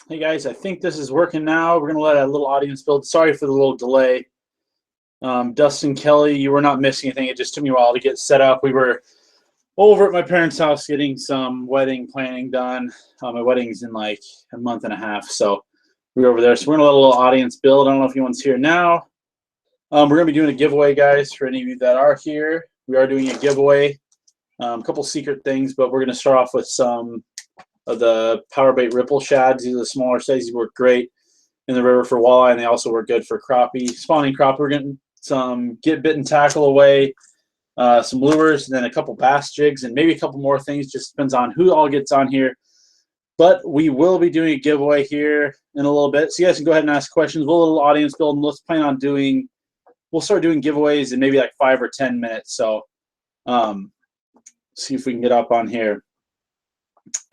Hey guys, I think this is working now. We're gonna let a little audience build. Sorry for the little delay. Dustin Kelly, you were not missing anything. It just took me a while to get set up. We were over at my parents' house getting some wedding planning done. My wedding's in like a month and a half, so we were over there. So we're gonna let a little audience build. I don't know if anyone's here now. We're gonna be doing a giveaway, guys, for any of you that are here. We are doing a giveaway. A couple secret things, but we're gonna start off with some of the power bait ripple shads. These are the smaller sizes. These work great in the river for walleye, and they also work good for crappie. Spawning crappie, we're getting some get bitten tackle away, some lures, and then a couple bass jigs, and maybe a couple more things. Just depends on who all gets on here. But we will be doing a giveaway here in a little bit, so you guys can go ahead and ask questions. We'll a little audience build, and let's plan on doing. We'll start doing giveaways in maybe like 5 or 10 minutes. So, see if we can get up on here.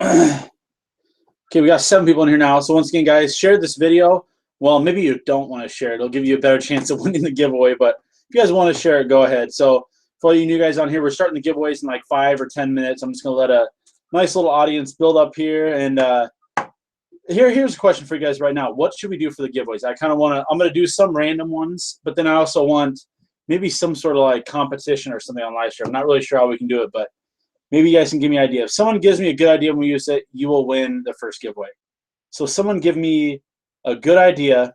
Okay, we got 7 people in here now. So once again, guys, share this video. Well, maybe you don't want to share it. It'll give you a better chance of winning the giveaway. But if you guys want to share it, go ahead. So for all you new guys on here, we're starting the giveaways in like 5 or 10 minutes. I'm just going to let a nice little audience build up here. And here's a question for you guys right now. What should we do for the giveaways? I kind of want to – I'm going to do some random ones, but then I also want maybe some sort of like competition or something on live stream. I'm not really sure how we can do it, but maybe you guys can give me an idea. If someone gives me a good idea when we use it, you will win the first giveaway. So someone give me a good idea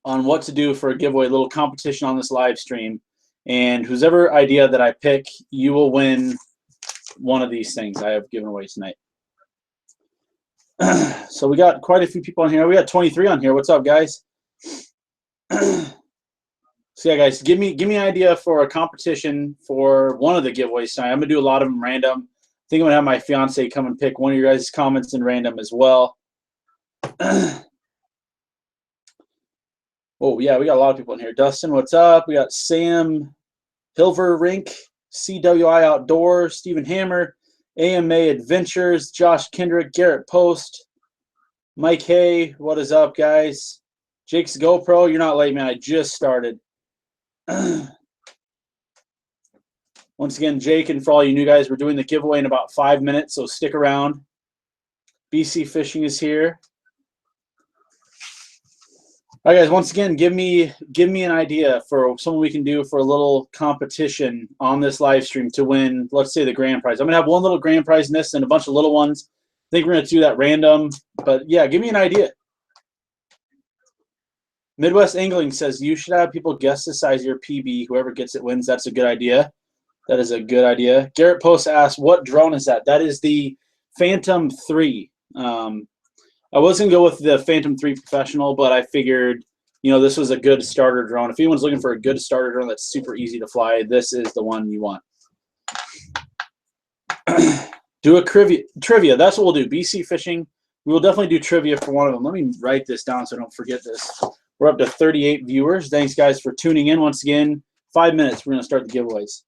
on what to do for a giveaway, a little competition on this live stream. And whoever idea that I pick, you will win one of these things I have given away tonight. So we got quite a few people on here. We got 23 on here. What's up, guys? So yeah, guys, give me an idea for a competition for one of the giveaways tonight. I'm gonna do a lot of them random. I think I'm gonna have my fiance come and pick one of your guys' comments in random as well. Oh yeah, we got a lot of people in here. Dustin, what's up? We got Sam Hilverrink, CWI Outdoors, Stephen Hammer, AMA Adventures, Josh Kendrick, Garrett Post, Mike Hay, what is up, guys? Jake's GoPro, you're not late, man. I just started. Once again, Jake, and for all you new guys, we're doing the giveaway in about 5 minutes, so stick around. BC Fishing is here. All right, guys, once again, give me an idea for something we can do for a little competition on this live stream to win, let's say, the grand prize. I'm going to have one little grand prize in this and a bunch of little ones. I think we're going to do that random, but yeah, give me an idea. Midwest Angling says you should have people guess the size of your PB. Whoever gets it wins. That's a good idea. That is a good idea. Garrett Post asks, what drone is that? That is the Phantom 3. I was going to go with the Phantom 3 Professional, but I figured, this was a good starter drone. If anyone's looking for a good starter drone that's super easy to fly, this is the one you want. Do a trivia. That's what we'll do. BC Fishing. We will definitely do trivia for one of them. Let me write this down so I don't forget this. We're up to 38 viewers. Thanks, guys, for tuning in. Once again, 5 minutes, we're going to start the giveaways.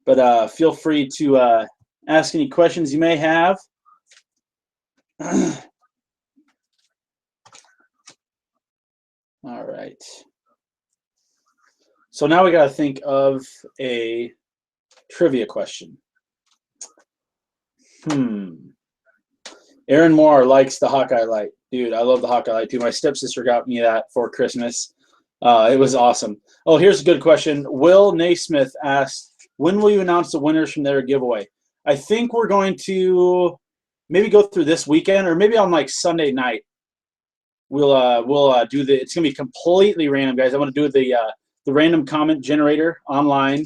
But feel free to ask any questions you may have. All right. So now we got to think of a trivia question. Aaron Moore likes the Hawkeye light. Dude, I love the Hawkeye light too. My stepsister got me that for Christmas. It was awesome. Oh, here's a good question. Will Naismith asked, when will you announce the winners from their giveaway? I think we're going to maybe go through this weekend, or maybe on like Sunday night. We'll do the. It's gonna be completely random, guys. I'm gonna do the random comment generator online,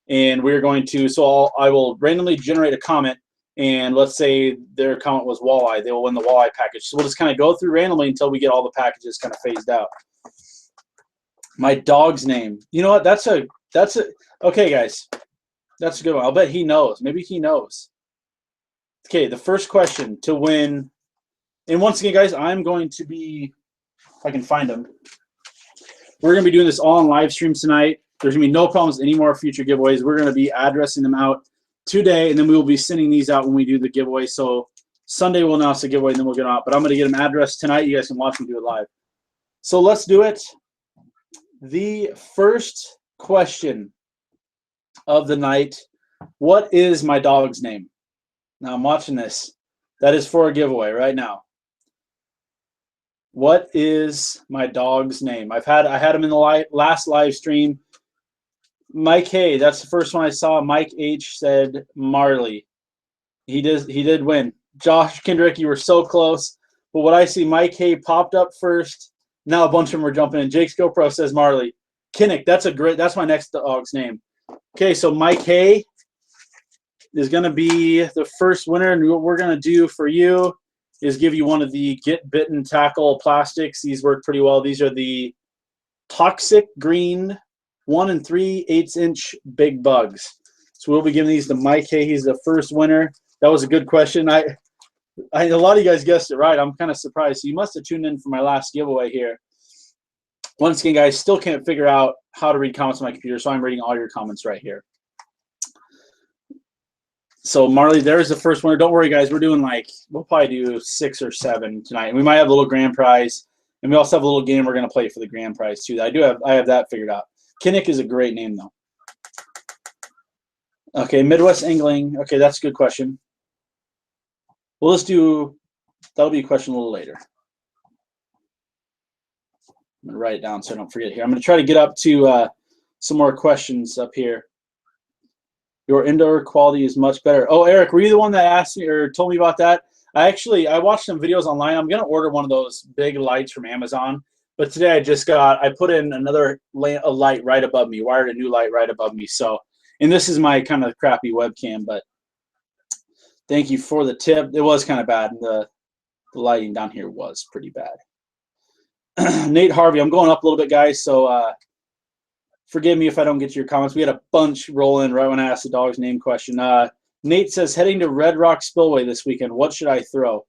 and we're going to. So I will randomly generate a comment. And let's say their comment was walleye, they will win the walleye package. So we'll just kind of go through randomly until we get all the packages kind of phased out. My dog's name. You know what? That's a okay, guys. That's a good one. I'll bet he knows. Maybe he knows. Okay, the first question to win. And once again, guys, I'm going to be, if I can find them. We're going to be doing this all on live stream tonight. There's going to be no problems any more future giveaways. We're going to be addressing them out today, and then we will be sending these out when we do the giveaway. So Sunday we'll announce the giveaway, and then we'll get them out. But I'm going to get them addressed tonight. You guys can watch me do it live. So let's do it. The first question of the night, what is my dog's name? Now I'm watching this. That is for a giveaway right now. What is my dog's name? I had him in the last live stream. Mike Hay, that's the first one I saw. Mike H said Marley. He did win. Josh Kendrick, you were so close. But what I see, Mike Hay popped up first. Now a bunch of them are jumping in. Jake's GoPro says Marley. Kinnick, that's my next dog's name. Okay, so Mike Hay is going to be the first winner. And what we're going to do for you is give you one of the Get Bitten Tackle plastics. These work pretty well. These are the Toxic Green 1 3/8" big bugs. So we'll be giving these to Mike Hay. He's the first winner. That was a good question. A lot of you guys guessed it right. I'm kind of surprised. So you must have tuned in for my last giveaway here. Once again, guys, still can't figure out how to read comments on my computer, so I'm reading all your comments right here. So Marley, there's the first winner. Don't worry, guys. We're doing we'll probably do 6 or 7 tonight. And we might have a little grand prize. And we also have a little game we're going to play for the grand prize, too. I have that figured out. Kinnick is a great name, though. Okay, Midwest Angling. Okay, that's a good question. Well, that'll be a question a little later. I'm going to write it down so I don't forget here. I'm going to try to get up to some more questions up here. Your indoor quality is much better. Oh, Eric, were you the one that asked me or told me about that? I watched some videos online. I'm going to order one of those big lights from Amazon. But today I put in a light right above me, wired a new light right above me. So, and this is my kind of crappy webcam, but thank you for the tip. It was kind of bad. The lighting down here was pretty bad. Nate Harvey, I'm going up a little bit, guys. So forgive me if I don't get to your comments. We had a bunch roll in right when I asked the dog's name question. Nate says, heading to Red Rock Spillway this weekend. What should I throw?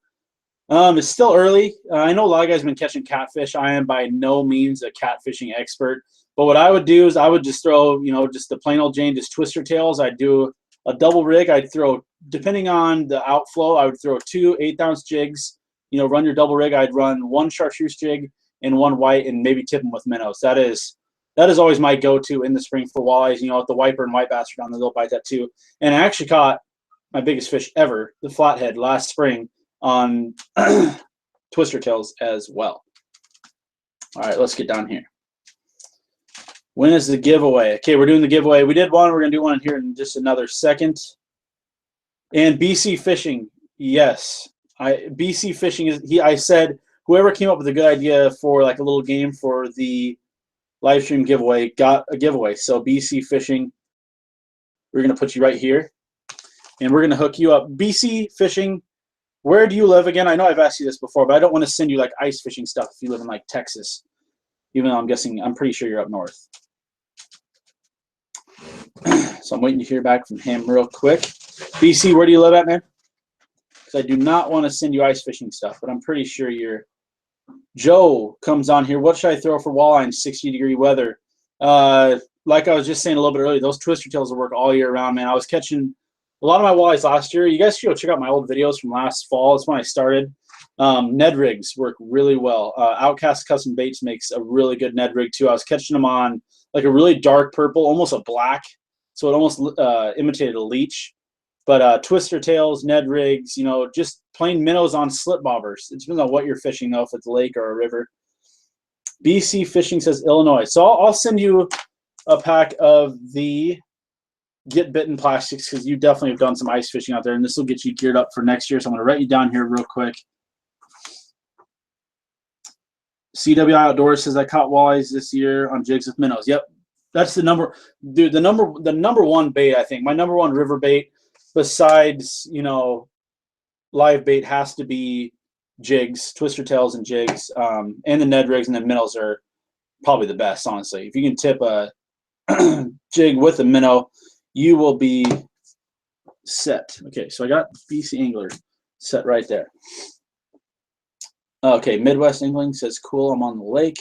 It's still early. I know a lot of guys have been catching catfish. I am by no means a catfishing expert. But what I would do is I would just throw, just the plain old Jane, just twister tails. I'd do a double rig. I'd throw, depending on the outflow, I would throw 2 8-ounce jigs. Run your double rig. I'd run 1 chartreuse jig and 1 white and maybe tip them with minnows. That is always my go-to in the spring for walleyes. If the wiper and white bass are down there, they'll bite that too. And I actually caught my biggest fish ever, the flathead, last spring on twister tails as well. All right, let's get down here. When is the giveaway? Okay, we're doing the giveaway. We did one. We're going to do one here in just another second. And BC Fishing, yes. BC Fishing is I said whoever came up with a good idea for like a little game for the live stream giveaway got a giveaway. So BC Fishing, we're going to put you right here. And we're going to hook you up. BC Fishing, where do you live again? I know I've asked you this before, but I don't want to send you like ice fishing stuff if you live in like Texas. Even though I'm pretty sure you're up north. So I'm waiting to hear back from him real quick. BC, where do you live at, man? Because I do not want to send you ice fishing stuff, but I'm pretty sure you're. Joe comes on here. What should I throw for walleye in 60-degree weather? Like I was just saying a little bit earlier, those twister tails will work all year round, man. I was catching a lot of my walleyes last year. You guys should go check out my old videos from last fall. That's when I started. Ned rigs work really well. Outcast Custom Baits makes a really good Ned rig too. I was catching them on like a really dark purple, almost a black, so it almost imitated a leech. But twister tails, Ned rigs, just plain minnows on slip bobbers. It depends on what you're fishing though, if it's a lake or a river. BC Fishing says Illinois. So I'll send you a pack of the Get Bitten plastics because you definitely have done some ice fishing out there, and this will get you geared up for next year. So I'm going to write you down here real quick. CWI Outdoors says I caught walleyes this year on jigs with minnows. Yep, that's the number, dude. The number one bait, I think, my number one river bait, besides live bait, has to be jigs, twister tails, and jigs, and the Ned rigs and the minnows are probably the best, honestly. If you can tip a jig with a minnow, you will be set. Okay, so I got BC Angler set right there. Okay, Midwest Angling says, cool, I'm on the lake.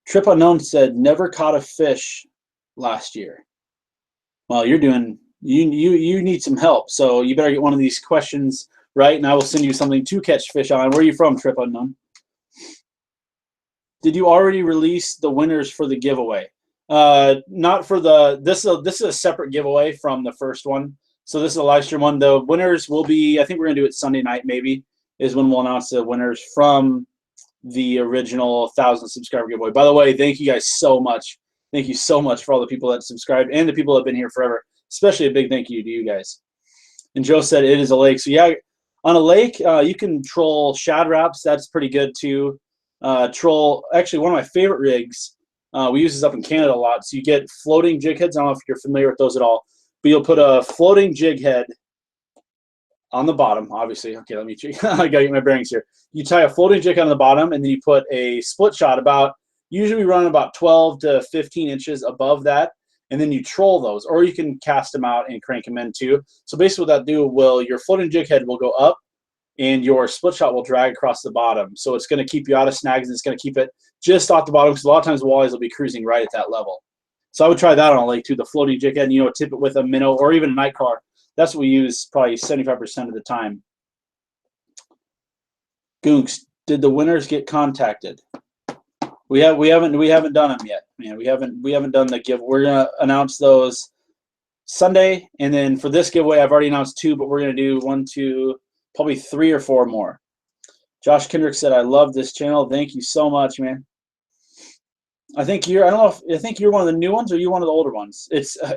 Trip Unknown said, never caught a fish last year. Well, you're doing, you need some help, so you better get one of these questions right, and I will send you something to catch fish on. Where are you from, Trip Unknown? Did you already release the winners for the giveaway? Not for the, this is a separate giveaway from the first one. So this is a live stream one. The winners will be, I think we're going to do it Sunday night maybe. is when we'll announce the winners from the original 1,000 subscriber giveaway. By the way, thank you guys so much. Thank you so much for all the people that subscribed and the people that have been here forever. Especially a big thank you to you guys. And Joe said it is a lake. So yeah, on a lake, you can troll shad raps. That's pretty good too. Troll, actually one of my favorite rigs. We use this up in Canada a lot. So you get floating jig heads. I don't know if you're familiar with those at all, but you'll put a floating jig head on the bottom, obviously. Okay, let me check. I gotta get my bearings here. You tie a floating jig on the bottom, and then you put a split shot about, usually we run about 12 to 15 inches above that, and then you troll those, or you can cast them out and crank them in too. So basically what that do will, your floating jig head will go up, and your split shot will drag across the bottom. So it's gonna keep you out of snags, and it's gonna keep it just off the bottom, because a lot of times walleyes will be cruising right at that level. So I would try that on a lake too, the floating jig head, and, you know, tip it with a minnow or even a night crawler. That's what we use probably 75% of the time. Goonks, did the winners get contacted? We haven't done them yet, man. We haven't done the give. We're gonna announce those Sunday, and then for this giveaway, I've already announced 2, but we're gonna do 1, 2, probably 3 or 4 more. Josh Kendrick said, "I love this channel. Thank you so much, man." I think you're. I don't know if I think you're one of the new ones or you one of the older ones.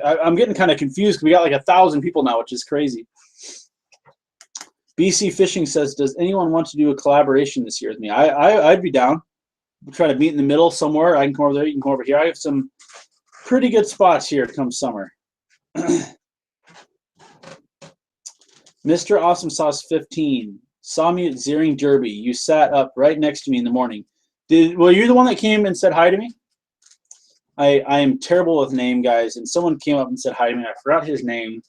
I'm getting kind of confused because we got like 1,000 people now, which is crazy. BC Fishing says, "Does anyone want to do a collaboration this year with me?" I'd be down. We'll try to meet in the middle somewhere. I can come over there. You can come over here. I have some pretty good spots here come summer. Mr. Awesome Sauce 15 saw me at Zeering Derby. You sat up right next to me in the morning. Well, you're the one that came and said hi to me? I am terrible with name, guys, and someone came up and said hi to me. I forgot his name.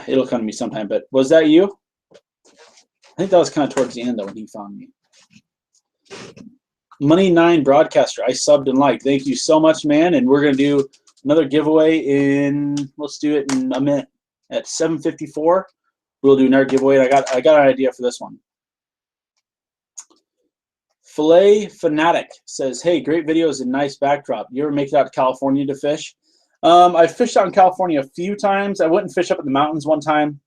It'll come to me sometime, but was that you? I think that was kind of towards the end, though, when he found me. Money9 Broadcaster, I subbed and liked. Thank you so much, man, and we're going to do another giveaway in, let's do it in a minute. At 7:54, we'll do another giveaway. I got an idea for this one. Filet Fanatic says, "Hey, great videos and nice backdrop. You ever make it out to California to fish?" I fished out in California a few times. I went and fished up in the mountains one time.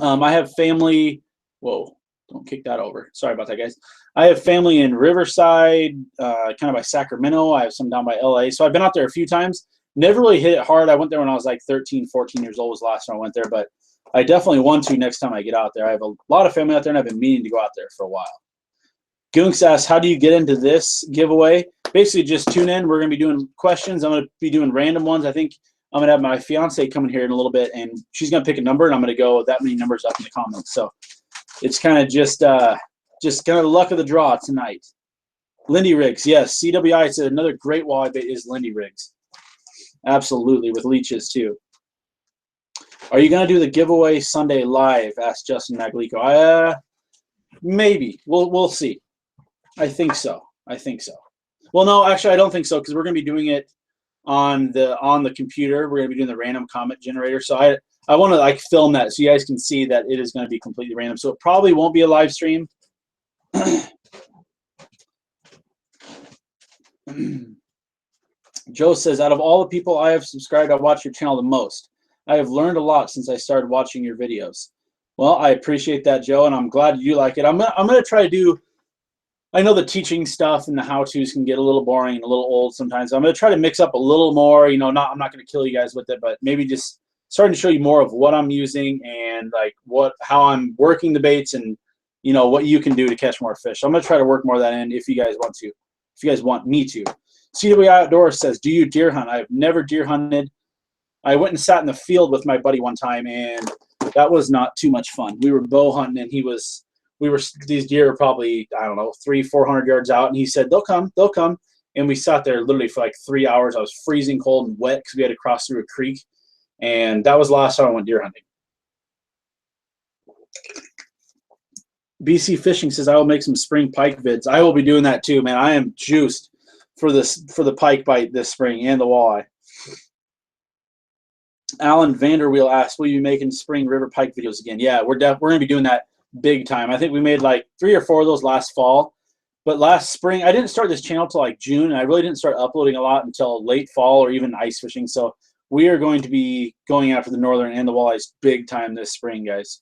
I have family. Whoa, don't kick that over. Sorry about that, guys. I have family in Riverside, kind of by Sacramento. I have some down by LA. So I've been out there a few times. Never really hit it hard. I went there when I was like 13, 14 years old was the last time I went there. But I definitely want to next time I get out there. I have a lot of family out there, and I've been meaning to go out there for a while. Goonks asks, "How do you get into this giveaway?" Basically, just tune in. We're going to be doing questions. I'm going to be doing random ones. I think I'm going to have my fiance coming here in a little bit, and she's going to pick a number, and I'm going to go that many numbers up in the comments. So it's kind of just kind of the luck of the draw tonight. Lindy Rigs, yes. CWI said another great walleye bait is Lindy Rigs. Absolutely, with leeches too. Are you going to do the giveaway Sunday live? Asked Justin Maglico. Maybe. We'll see. I think so. Well, no, actually, I don't think so, because we're going to be doing it on the computer. We're going to be doing the random comment generator. So I want to like film that so you guys can see that it is going to be completely random. So it probably won't be a live stream. Joe says, "Out of all the people I have subscribed, I watch your channel the most. I have learned a lot since I started watching your videos." Well, I appreciate that, Joe, and I'm glad you like it. I'm gonna try to do. I know the teaching stuff and the how-tos can get a little boring and a little old sometimes. I'm gonna try to mix up a little more. You know, I'm not gonna kill you guys with it, but maybe just starting to show you more of what I'm using and like how I'm working the baits and, you know, what you can do to catch more fish. So I'm gonna try to work more of that in if you guys want to. If you guys want me to. CW Outdoors says, "Do you deer hunt?" I've never deer hunted. I went and sat in the field with my buddy one time, and that was not too much fun. We were bow hunting, and these deer were probably, I don't know, 300-400 yards out, and he said, they'll come. And we sat there literally for like 3 hours. I was freezing cold and wet because we had to cross through a creek, and that was the last time I went deer hunting. BC Fishing says, "I will make some spring pike vids." I will be doing that too, man. I am juiced for the pike bite this spring and the walleye. Alan Vanderweel asks, "Will you be making spring river pike videos again?" Yeah, we're going to be doing that big time. I think we made like 3 or 4 of those last fall. But last spring, I didn't start this channel till like June, and I really didn't start uploading a lot until late fall or even ice fishing. So we are going to be going after the northern and the walleyes big time this spring, guys.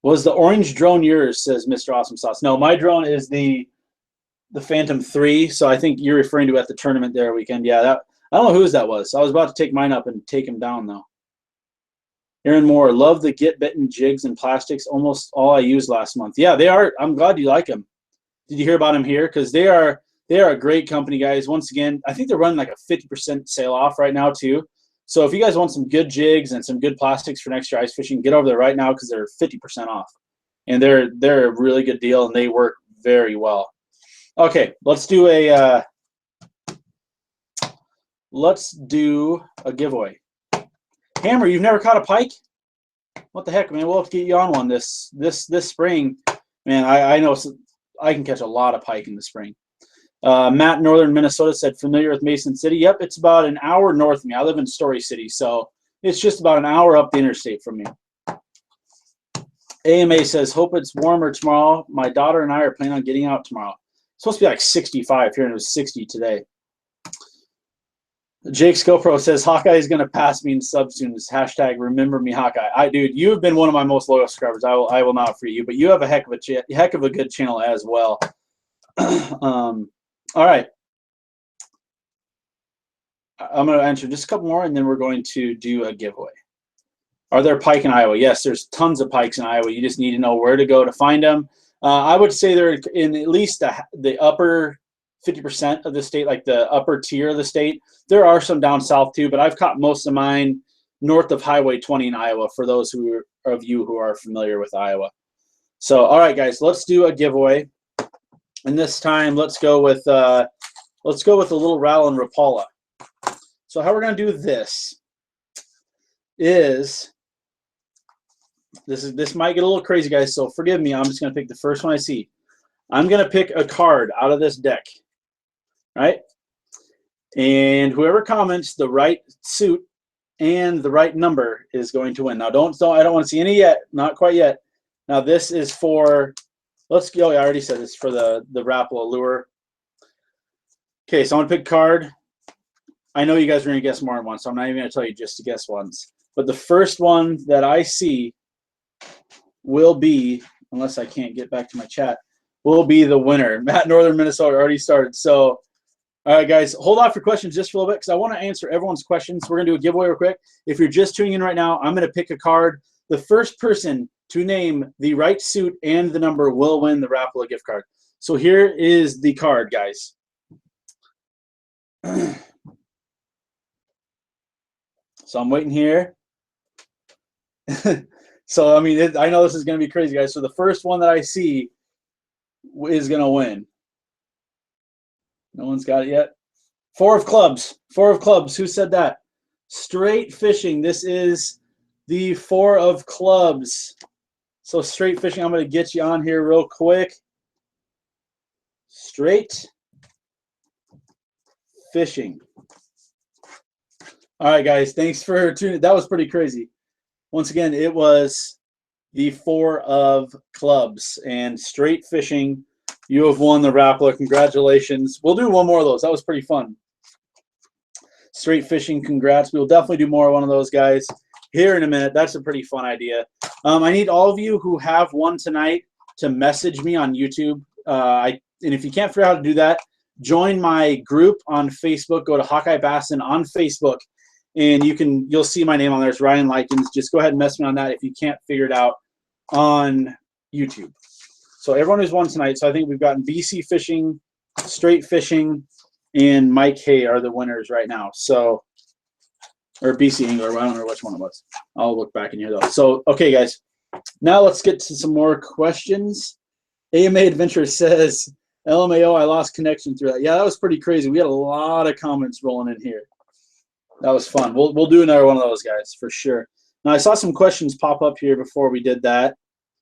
Was the orange drone yours? Says Mr. Awesome Sauce. No, my drone is the Phantom 3. So I think you're referring to at the tournament there weekend. Yeah, that I don't know whose that was. I was about to take mine up and take him down though. Aaron Moore, love the Get Bitten jigs and plastics. Almost all I used last month. Yeah, they are. I'm glad you like them. Did you hear about them here? Because they are a great company, guys. Once again, I think they're running like a 50% sale off right now too. So if you guys want some good jigs and some good plastics for next year ice fishing, get over there right now because they're 50% off, and they're a really good deal and they work very well. Okay, let's do a giveaway. Hammer, you've never caught a pike? What the heck, man? We'll have to get you on one this spring. Man, I know I can catch a lot of pike in the spring. Matt, Northern Minnesota, said familiar with Mason City. Yep, it's about an hour north of me. I live in Story City, so it's just about an hour up the interstate from me. AMA says, hope it's warmer tomorrow. My daughter and I are planning on getting out tomorrow. It's supposed to be like 65 here, and it was 60 today. Jake Scopro says, Hawkeye is going to pass me in subtunes. Hashtag remember me Hawkeye. Dude, you have been one of my most loyal subscribers. I will not free you, but you have a heck of a good channel as well. All right. I'm going to answer just a couple more, and then we're going to do a giveaway. Are there pike in Iowa? Yes, there's tons of pikes in Iowa. You just need to know where to go to find them. I would say they're in at least the upper 50% of the state, like the upper tier of the state. There are some down south too, but I've caught most of mine north of Highway 20 in Iowa, for those of you who are familiar with Iowa. So, all right, guys, let's do a giveaway. And this time, let's go with a little Rattle and Rapala. So how we're going to do this is, this might get a little crazy, guys, so forgive me. I'm just going to pick the first one I see. I'm going to pick a card out of this deck, right? And whoever comments the right suit and the right number is going to win. Now, I don't want to see any yet, not quite yet. Now, this is for, let's go. I already said this for the Rapala lure. Okay, so I'm going to pick a card. I know you guys are going to guess more than one, so I'm not even going to tell you just to guess once. But the first one that I see will be, unless I can't get back to my chat, will be the winner. Matt, Northern Minnesota, already started. So, all right, guys, hold off for questions just for a little bit because I want to answer everyone's questions. We're going to do a giveaway real quick. If you're just tuning in right now, I'm going to pick a card. The first person to name the right suit and the number will win the Rapala gift card. So here is the card, guys. So I'm waiting here. So, I mean, I know this is going to be crazy, guys. So the first one that I see is going to win. No one's got it yet. Four of clubs. Four of clubs. Who said that? Straight fishing. This is the four of clubs. So straight fishing, I'm going to get you on here real quick. Straight fishing. All right, guys. Thanks for tuning in. That was pretty crazy. Once again, it was the four of clubs and straight fishing. You have won the Rapala. Congratulations. We'll do one more of those. That was pretty fun. Straight fishing, congrats. We will definitely do more of one of those, guys, here in a minute. That's a pretty fun idea. I need all of you who have won tonight to message me on YouTube. And if you can't figure out how to do that, join my group on Facebook. Go to Hawkeye Bassin on Facebook, and you'll see my name on there. It's Ryan Likens. Just go ahead and message me on that if you can't figure it out on YouTube. So everyone who's won tonight, so I think we've gotten BC Fishing, Straight Fishing, and Mike Hay are the winners right now. So, or BC Angler, I don't know which one it was. I'll look back in here though. So, okay, guys, now let's get to some more questions. AMA Adventure says, LMAO, I lost connection through that. Yeah, that was pretty crazy. We had a lot of comments rolling in here. That was fun. We'll do another one of those, guys, for sure. Now, I saw some questions pop up here before we did that.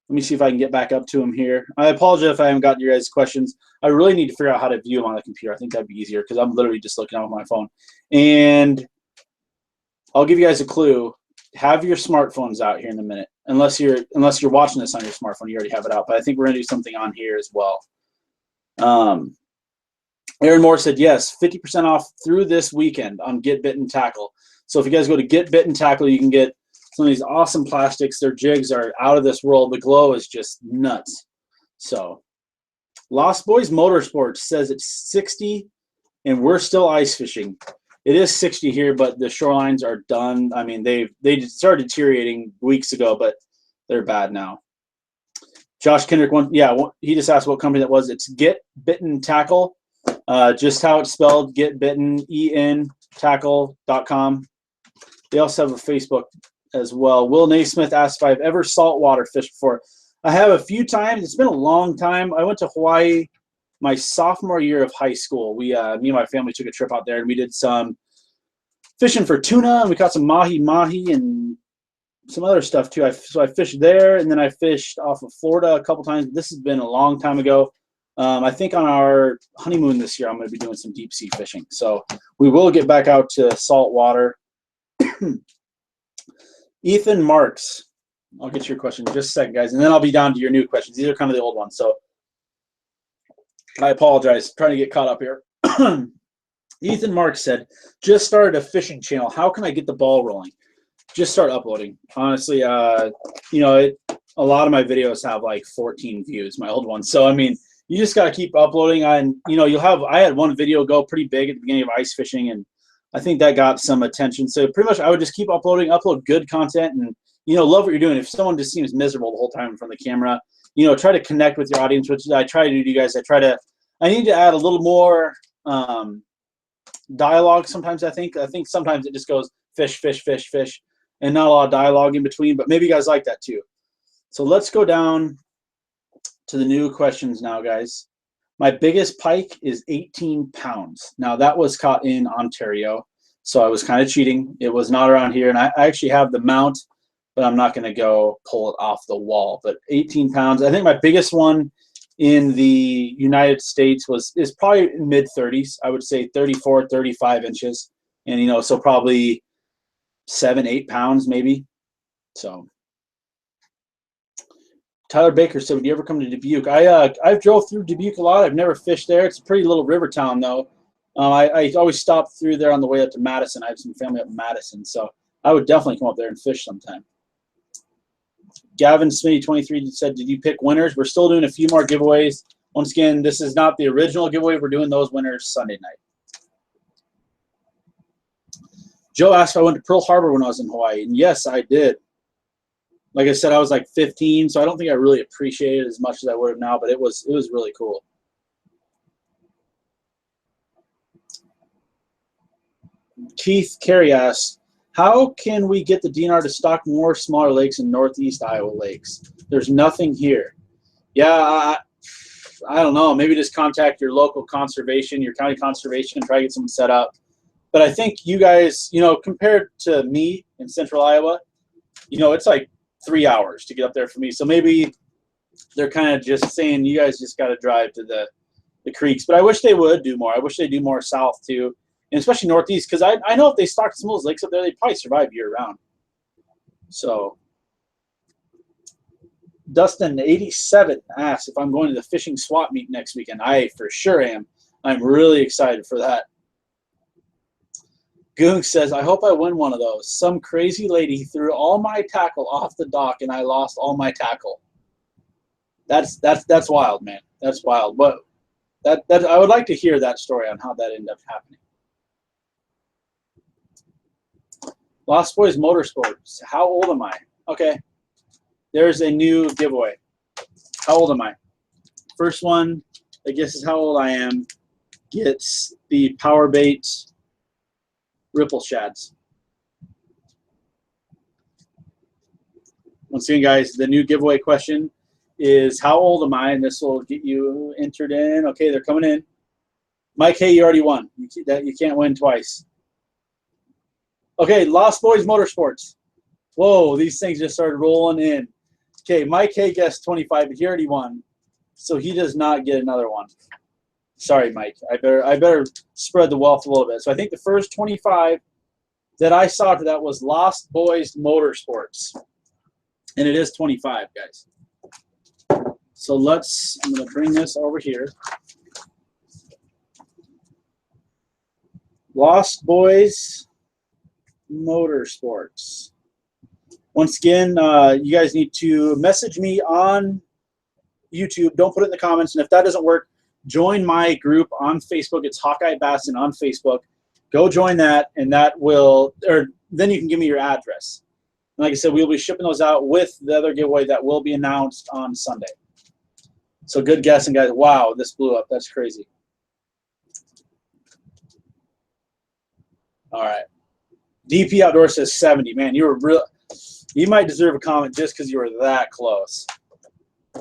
Let me see if I can get back up to them here. I apologize if I haven't gotten your guys' questions. I really need to figure out how to view them on the computer. I think that'd be easier because I'm literally just looking at my phone. And I'll give you guys a clue. Have your smartphones out here in a minute. Unless you're watching this on your smartphone, you already have it out. But I think we're going to do something on here as well. Aaron Moore said, yes, 50% off through this weekend on Get Bitten Tackle. So if you guys go to Get Bitten Tackle, you can get some of these awesome plastics. Their jigs are out of this world. The glow is just nuts. So Lost Boys Motorsports says it's 60 and we're still ice fishing. It is 60 here, but the shorelines are done. I mean, they started deteriorating weeks ago, but they're bad now. Josh Kendrick, he just asked what company that was. It's Get Bitten Tackle, just how it's spelled, Get Bitten, EN tackle.com. They also have a Facebook as well. Will Naismith asked if I've ever saltwater fished before. I have a few times. It's been a long time. I went to Hawaii my sophomore year of high school. Me and my family took a trip out there, and we did some fishing for tuna, and we caught some mahi and some other stuff too. So I fished there, and then I fished off of Florida a couple times. This has been a long time ago. I think on our honeymoon this year, I'm going to be doing some deep sea fishing. So we will get back out to saltwater. Ethan Marks. I'll get to your question in just a second, guys, and then I'll be down to your new questions. These are kind of the old ones, so I apologize. Trying to get caught up here. Ethan Marks said, just started a fishing channel. How can I get the ball rolling? Just start uploading. Honestly, a lot of my videos have like 14 views, my old ones. So, I mean, you just got to keep uploading. And, I had one video go pretty big at the beginning of ice fishing, and I think that got some attention. So pretty much I would just keep upload good content, and, love what you're doing. If someone just seems miserable the whole time in front of the camera, try to connect with your audience, which I try to do to you guys. I need to add a little more dialogue sometimes. I think sometimes it just goes fish, fish, fish, fish, and not a lot of dialogue in between, but maybe you guys like that too. So let's go down to the new questions now, guys. My biggest pike is 18 pounds. Now, that was caught in Ontario, so I was kind of cheating. It was not around here, and I actually have the mount, but I'm not going to go pull it off the wall. But 18 pounds. I think my biggest one in the United States is probably mid-30s. I would say 34, 35 inches, and, so probably 7, 8 pounds maybe. So Tyler Baker said, would you ever come to Dubuque? I've drove through Dubuque a lot. I've never fished there. It's a pretty little river town, though. I always stop through there on the way up to Madison. I have some family up in Madison, so I would definitely come up there and fish sometime. Gavin Smitty 23 said, did you pick winners? We're still doing a few more giveaways. Once again, this is not the original giveaway. We're doing those winners Sunday night. Joe asked if I went to Pearl Harbor when I was in Hawaii, and yes, I did. Like I said, I was like 15, so I don't think I really appreciated it as much as I would have now, but it was really cool. Keith Carey asks, how can we get the DNR to stock more smaller lakes in northeast Iowa lakes? There's nothing here. Yeah, I don't know. Maybe just contact your local conservation, your county conservation, and try to get something set up. But I think you guys, compared to me in central Iowa, it's like 3 hours to get up there for me. So maybe they're kind of just saying you guys just got to drive to the creeks. But I wish they would do more. I wish they do more south too, and especially northeast, because I know if they stocked some of those lakes up there, they'd probably survive year round. So Dustin 87 asks if I'm going to the fishing swap meet next weekend. I for sure am. I'm really excited for that. Goong says, I hope I win one of those. Some crazy lady threw all my tackle off the dock and I lost all my tackle. That's wild, man. That's wild. But that I would like to hear that story on how that ended up happening. Lost Boys Motorsports. How old am I? Okay. There's a new giveaway. How old am I? First one that guesses how old I am gets the Power Bait Ripple Shads. Once again, guys, the new giveaway question is how old am I? And this will get you entered in. Okay, they're coming in. Mike, hey, you already won. You can't win twice. Okay, Lost Boys Motorsports. Whoa, these things just started rolling in. Okay, Mike Hay guessed 25, but he already won. So he does not get another one. Sorry, Mike. I better spread the wealth a little bit. So I think the first 25 that I saw to that was Lost Boys Motorsports. And it is 25, guys. So I'm going to bring this over here. Lost Boys Motorsports. Once again, you guys need to message me on YouTube. Don't put it in the comments. And if that doesn't work, join my group on Facebook. It's Hawkeye Bassin on Facebook. Go join that, and that will, or then you can give me your address. And like I said, we'll be shipping those out with the other giveaway that will be announced on Sunday. So good guessing, guys. Wow, this blew up. That's crazy. All right. DP Outdoor says 70. Man, you were real. You might deserve a comment just because you were that close.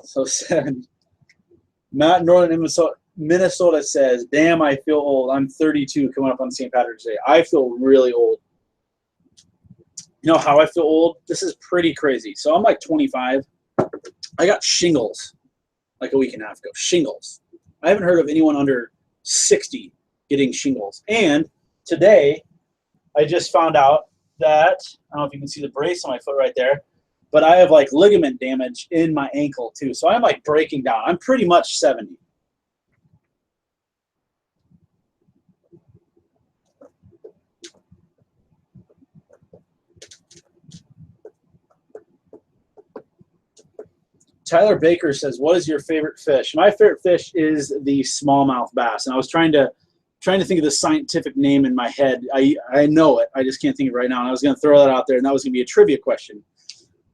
So 70. Matt in Northern Minnesota says, damn, I feel old. I'm 32 coming up on St. Patrick's Day. I feel really old. You know how I feel old? This is pretty crazy. So I'm like 25. I got shingles like a week and a half ago. Shingles. I haven't heard of anyone under 60 getting shingles. And today, I just found out that, I don't know if you can see the brace on my foot right there, but I have like ligament damage in my ankle too. So I'm like breaking down. I'm pretty much 70. Tyler Baker says, what is your favorite fish? My favorite fish is the smallmouth bass. And I was trying to think of the scientific name in my head. I know it. I just can't think of it right now. And I was going to throw that out there, and that was going to be a trivia question.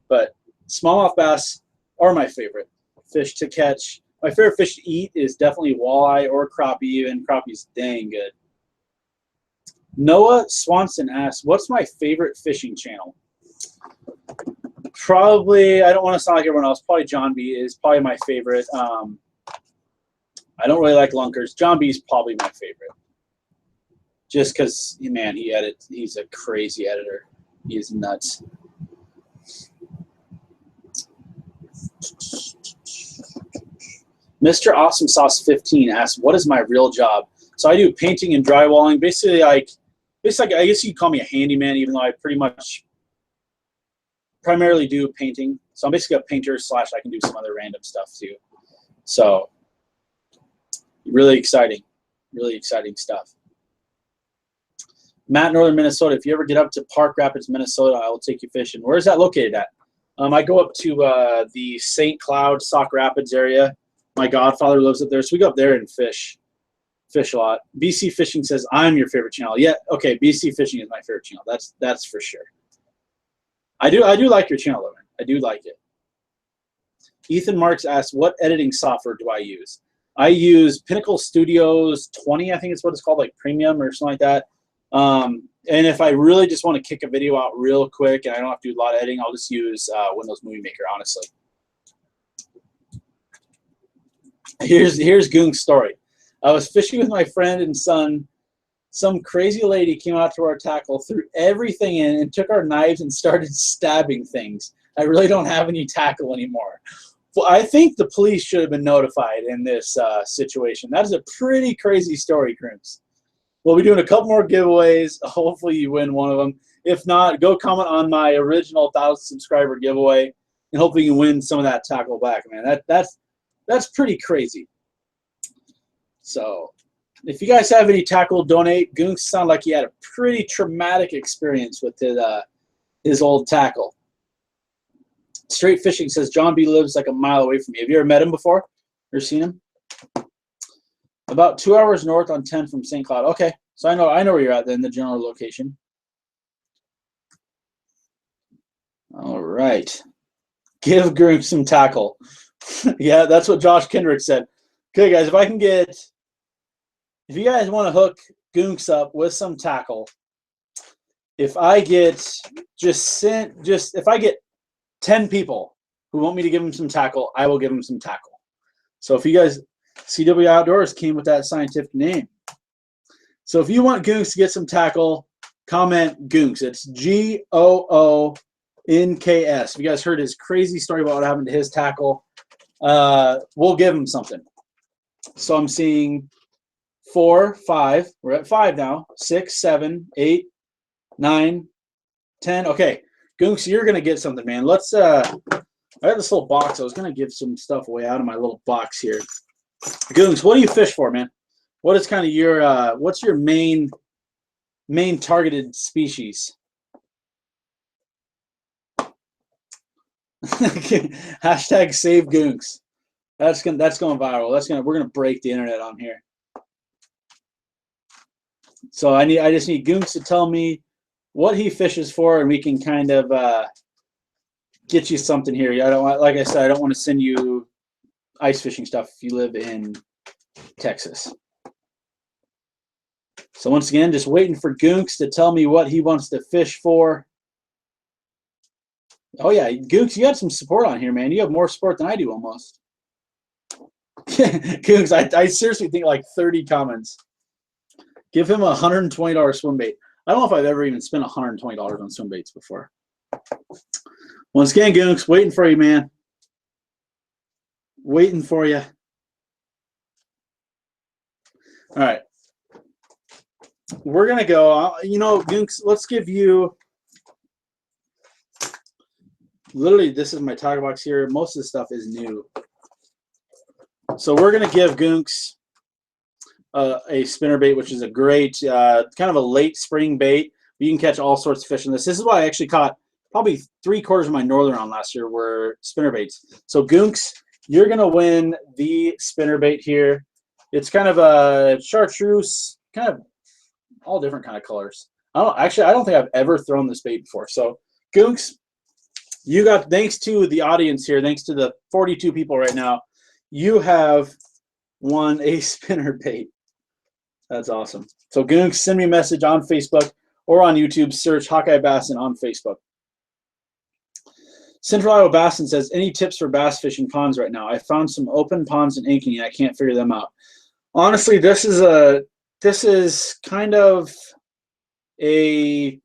But smallmouth bass are my favorite fish to catch. My favorite fish to eat is definitely walleye or crappie even. Crappie's dang good. Noah Swanson asks, what's my favorite fishing channel? Probably, I don't want to sound like everyone else, probably John B is probably my favorite. I don't really like lunkers. John B is probably my favorite. Just because, man, he's a crazy editor. He is nuts. Mr. Awesome Sauce 15 asks, what is my real job? So I do painting and drywalling. Basically, I guess you'd call me a handyman, even though I pretty much primarily do painting. So I'm basically a painter / I can do some other random stuff too. So really exciting stuff. Matt, Northern Minnesota, if you ever get up to Park Rapids, Minnesota, I will take you fishing. Where is that located at? I go up to the St. Cloud, Sauk Rapids area. My godfather lives up there, so we go up there and fish a lot. BC Fishing says, I'm your favorite channel. Yeah, okay, BC Fishing is my favorite channel. That's for sure. I do like your channel, though, man. I do like it. Ethan Marks asks, what editing software do I use? I use Pinnacle Studios 20, I think it's what it's called, like Premium or something like that. And if I really just want to kick a video out real quick and I don't have to do a lot of editing, I'll just use Windows Movie Maker, honestly. Here's Goong's story. I was fishing with my friend and son. Some crazy lady came out to our tackle, threw everything in, and took our knives and started stabbing things. I really don't have any tackle anymore. Well, I think the police should have been notified in this situation. That is a pretty crazy story, Crimps. We'll be doing a couple more giveaways. Hopefully you win one of them. If not, go comment on my original 1,000 subscriber giveaway, and hopefully you can win some of that tackle back, man. That's pretty crazy. So if you guys have any tackle, donate. Goonks sound like he had a pretty traumatic experience with his old tackle. Straight Fishing says, John B lives like a mile away from me. Have you ever met him before or seen him? About 2 hours north on 10 from St. Cloud. Okay, so I know where you're at then, the general location. All right. Give Goonks some tackle. Yeah, that's what Josh Kendrick said. Okay, guys, if you guys want to hook Goonks up with some tackle, if I get 10 people who want me to give them some tackle, I will give them some tackle. So if you guys, CW Outdoors came with that scientific name. So if you want Goonks to get some tackle, comment Goonks. It's Goonks. If you guys heard his crazy story about what happened to his tackle, we'll give him something. So I'm seeing 4, 5. We're at 5 now. 6, 7, 8, 9, 10. Okay, Goonks, you're gonna get something, man. Let's. I have this little box. I was gonna give some stuff away out of my little box here. Goonks, what do you fish for, man? What is kind of your what's your main targeted species? Hashtag save Goonks. That's going viral. We're gonna break the internet on here. So I just need Goonks to tell me what he fishes for, and we can kind of get you something here. I don't want, like I said, I don't want to send you ice fishing stuff if you live in Texas. So once again, just waiting for Goonks to tell me what he wants to fish for. Oh yeah, Goonks, you got some support on here, man. You have more support than I do almost. Goonks, I seriously think like 30 comments. Give him a $120 swim bait. I don't know if I've ever even spent $120 on swim baits before. Once again, Goonks, waiting for you, man. Waiting for you. All right. We're going to go, you know, Goonks, let's give you, literally, this is my tackle box here. Most of the stuff is new. So we're going to give Goonks a spinnerbait, which is a great, kind of a late spring bait. You can catch all sorts of fish in this. This is why I actually caught probably 3/4 of my northern on last year were spinnerbaits. So Goonks, you're going to win the spinnerbait here. It's kind of a chartreuse, kind of all different kind of colors. I don't think I've ever thrown this bait before. So Goonks, you got, thanks to the audience here, thanks to the 42 people right now, you have won a spinnerbait. That's awesome. So Goonks, send me a message on Facebook or on YouTube. Search Hawkeye Bassin on Facebook. Central Iowa Bassin says, any tips for bass fishing ponds right now? I found some open ponds in Ankeny and I can't figure them out. Honestly, this is kind of a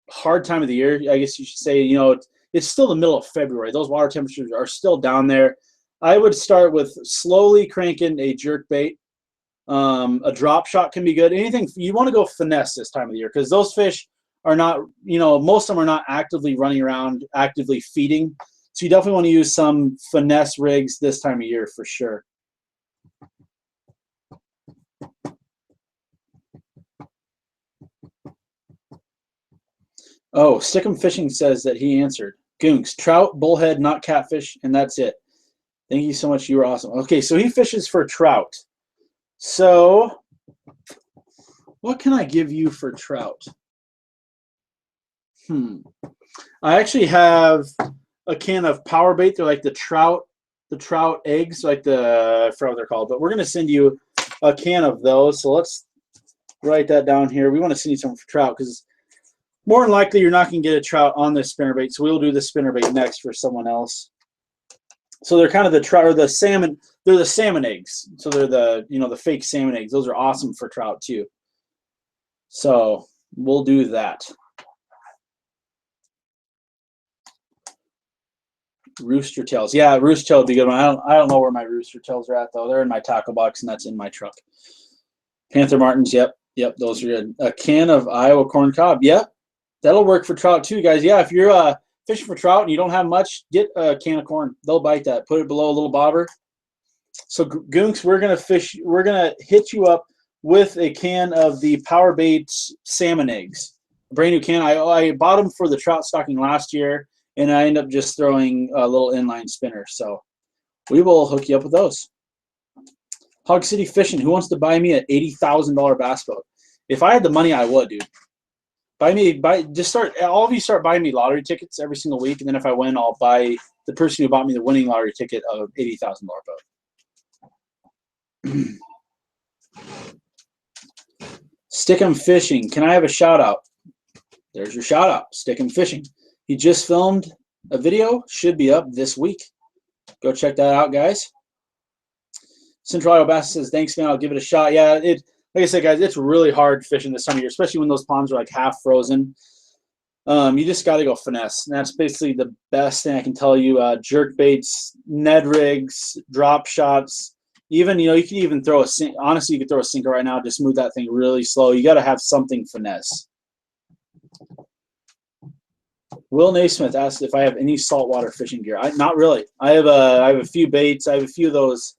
hard time of the year, I guess you should say. You know, it's still the middle of February. Those water temperatures are still down there. I would start with slowly cranking a jerk bait. A drop shot can be good. Anything you want to go finesse this time of the year, because those fish are not, you know, most of them are not actively running around, actively feeding. So you definitely want to use some finesse rigs this time of year for sure. Oh, Stickum Fishing says that he answered. Goonks, trout, bullhead, not catfish, and that's it. Thank you so much. You were awesome. Okay, so he fishes for trout. So what can I give you for trout? I actually have a can of power bait. They're like the trout eggs, like I forgot what they're called, but we're going to send you a can of those. So let's write that down here. We want to send you some for trout because more than likely you're not going to get a trout on this spinnerbait. So we'll do the spinnerbait next for someone else. So they're kind of the trout or the salmon. They're the salmon eggs. So they're the, you know, the fake salmon eggs. Those are awesome for trout too. So we'll do that. Rooster tails. Yeah, rooster tail would be a good one. I don't know where my rooster tails are at though. They're in my tackle box and that's in my truck. Panther Martins. Yep. Those are good. A can of Iowa corn cob. Yep. That'll work for trout too, guys. Yeah, if you're fishing for trout and you don't have much, get a can of corn. They'll bite that. Put it below a little bobber. So Goonks, we're gonna hit you up with a can of the Power Bait salmon eggs. A brand new can. I bought them for the trout stocking last year, and I end up just throwing a little inline spinner. So we will hook you up with those. Hog City Fishing. Who wants to buy me an $80,000 bass boat? If I had the money, I would, dude. All of you start buying me lottery tickets every single week, and then if I win, I'll buy the person who bought me the winning lottery ticket of $80,000 boat. Stickum Fishing. Can I have a shout out? There's your shout out. Stickum Fishing. He just filmed a video. Should be up this week. Go check that out, guys. Central Iowa Bass says, thanks, man. I'll give it a shot. Yeah, like I said, guys, it's really hard fishing this time of year, especially when those ponds are like half frozen. You just got to go finesse. And that's basically the best thing I can tell you. Jerk baits, Ned rigs, drop shots. Even, you know, you can even throw a sink. Honestly, you could throw a sinker right now. Just move that thing really slow. You got to have something finesse. Will Naismith asked if I have any saltwater fishing gear. Not really. I have a few baits. I have a few of those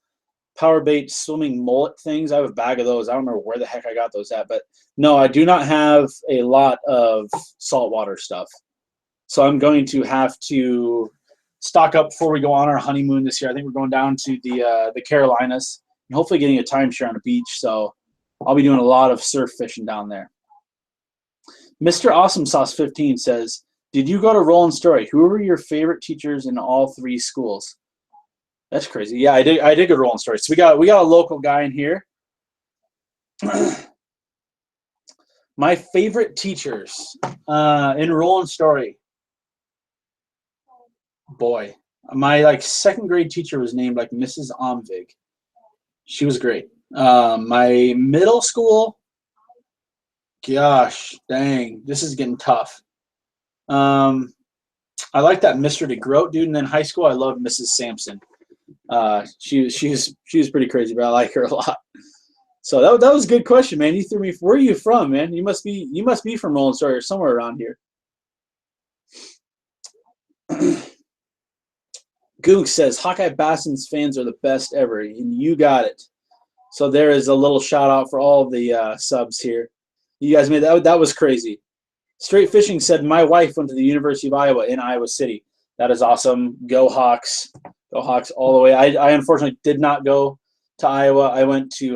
Power Bait swimming mullet things. I have a bag of those. I don't remember where the heck I got those at, but no, I do not have a lot of saltwater stuff. So I'm going to have to stock up before we go on our honeymoon this year. I think we're going down to the Carolinas and hopefully getting a timeshare on a beach. So I'll be doing a lot of surf fishing down there. Mr. Awesome Sauce 15 says, did you go to Roland Story? Who were your favorite teachers in all 3 schools? That's crazy. Yeah, I did go to Roland Story. So we got a local guy in here. My favorite teachers in Roland Story. Boy, my like 2nd grade teacher was named like Mrs. Omvig. She was great. My middle school, gosh, dang, this is getting tough. I like that Mr. DeGroat dude, and then high school I loved Mrs. Sampson. She was pretty crazy, but I like her a lot. So that was a good question, man. You threw me. Where are you from, man? You must be from Roland Story or somewhere around here. Gook says Hawkeye Bassins fans are the best ever, and you got it. So there is a little shout out for all of the subs here. You guys made that. That was crazy. Straight Fishing said my wife went to the University of Iowa in Iowa City. That is awesome. Go Hawks. Go Hawks all the way. I unfortunately did not go to Iowa. I went to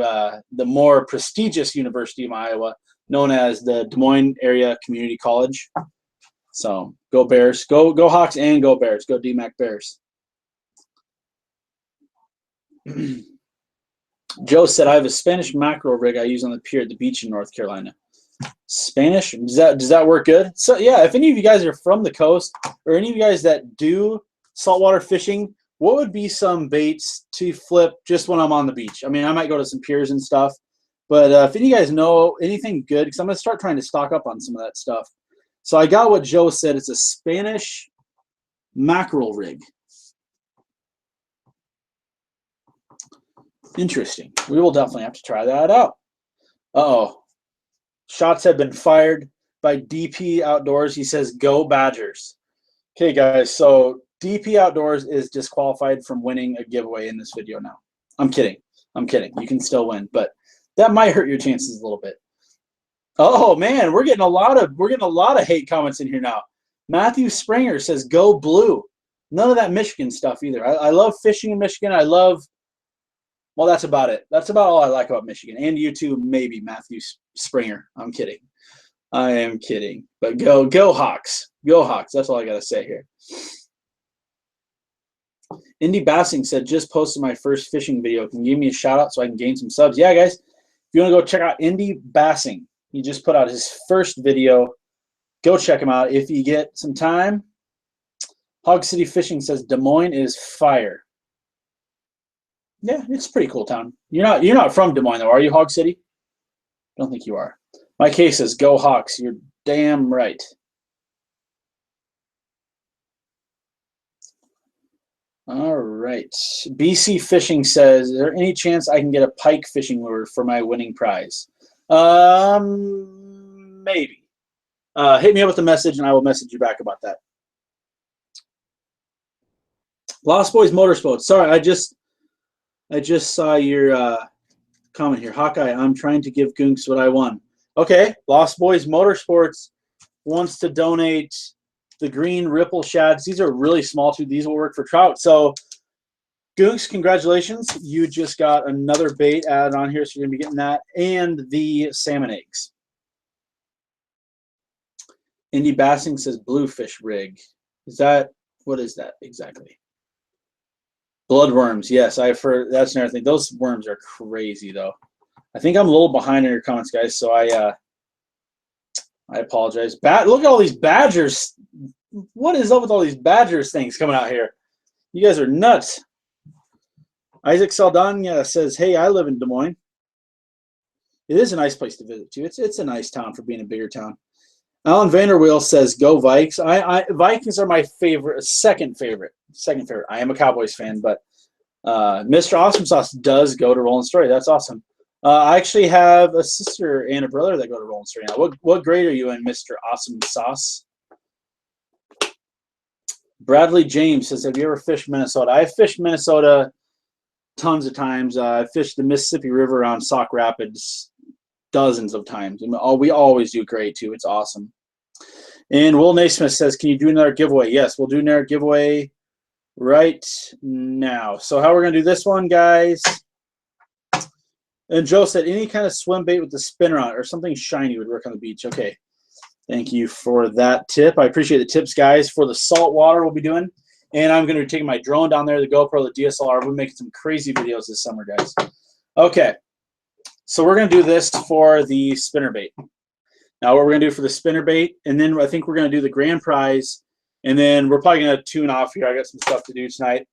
the more prestigious University of Iowa, known as the Des Moines Area Community College. So go Bears. Go Hawks and go Bears. Go DMAC Bears. Joe said, I have a Spanish mackerel rig I use on the pier at the beach in North Carolina. Spanish? Does that work good? So yeah, if any of you guys are from the coast or any of you guys that do saltwater fishing, what would be some baits to flip just when I'm on the beach? I mean, I might go to some piers and stuff, but if any of you guys know anything good, because I'm going to start trying to stock up on some of that stuff. So I got what Joe said. It's a Spanish mackerel rig. Interesting. We will definitely have to try that out. Uh-oh. Shots have been fired by DP Outdoors. He says, go Badgers. Okay, guys, so DP Outdoors is disqualified from winning a giveaway in this video now. I'm kidding. I'm kidding. You can still win, but that might hurt your chances a little bit. Oh man, we're getting a lot of hate comments in here now. Matthew Springer says, go Blue. None of that Michigan stuff either. I love fishing in Michigan. Well, that's about it. That's about all I like about Michigan. And you too, maybe, Matthew Springer. I'm kidding. I am kidding. But go Hawks. Go Hawks. That's all I got to say here. Indy Bassing said, just posted my first fishing video. Can you give me a shout out so I can gain some subs? Yeah, guys. If you want to go check out Indy Bassing, he just put out his first video. Go check him out if you get some time. Hog City Fishing says, Des Moines is fire. Yeah, it's a pretty cool town. You're not from Des Moines though, are you, Hog City? Don't think you are. My case says go Hawks. You're damn right. All right. BC Fishing says, is there any chance I can get a pike fishing lure for my winning prize? Maybe. Hit me up with a message and I will message you back about that. Lost Boys Motorsports. Sorry, I just saw your comment here. Hawkeye, I'm trying to give Goonks what I won. Okay, Lost Boys Motorsports wants to donate the green ripple shads. These are really small too. These will work for trout. So Goonks, congratulations. You just got another bait added on here, so you're going to be getting that and the salmon eggs. Indy Bassing says bluefish rig. What is that exactly? Bloodworms, yes, I've heard. That's another thing. Those worms are crazy, though. I think I'm a little behind in your comments, guys, so I apologize. Look at all these badgers. What is up with all these badgers things coming out here? You guys are nuts. Isaac Saldana says, hey, I live in Des Moines. It is a nice place to visit, too. It's a nice town for being a bigger town. Alan Vanderweel says, go Vikes. Vikings are my favorite, second favorite. I am a Cowboys fan, but Mr. Awesome Sauce does go to Roland Story. That's awesome. I actually have a sister and a brother that go to Roland Story now. What grade are you in, Mr. Awesome Sauce? Bradley James says, have you ever fished Minnesota? I've fished Minnesota tons of times. I fished the Mississippi River around Sauk Rapids dozens of times. And we always do great, too. It's awesome. And Will Naismith says, can you do another giveaway? Yes, we'll do another giveaway right now. So how we're going to do this one, guys. And Joe said any kind of swim bait with the spinner on it or something shiny would work on the beach. Okay. Thank you for that tip. I appreciate the tips, guys. For the salt water we'll be doing. And I'm going to be taking my drone down there, the GoPro, the DSLR. We're making some crazy videos this summer, guys. Okay. So we're going to do this for the spinnerbait. Now what we're going to do for the spinnerbait, and then I think we're going to do the grand prize, and then we're probably going to tune off here. I got some stuff to do tonight.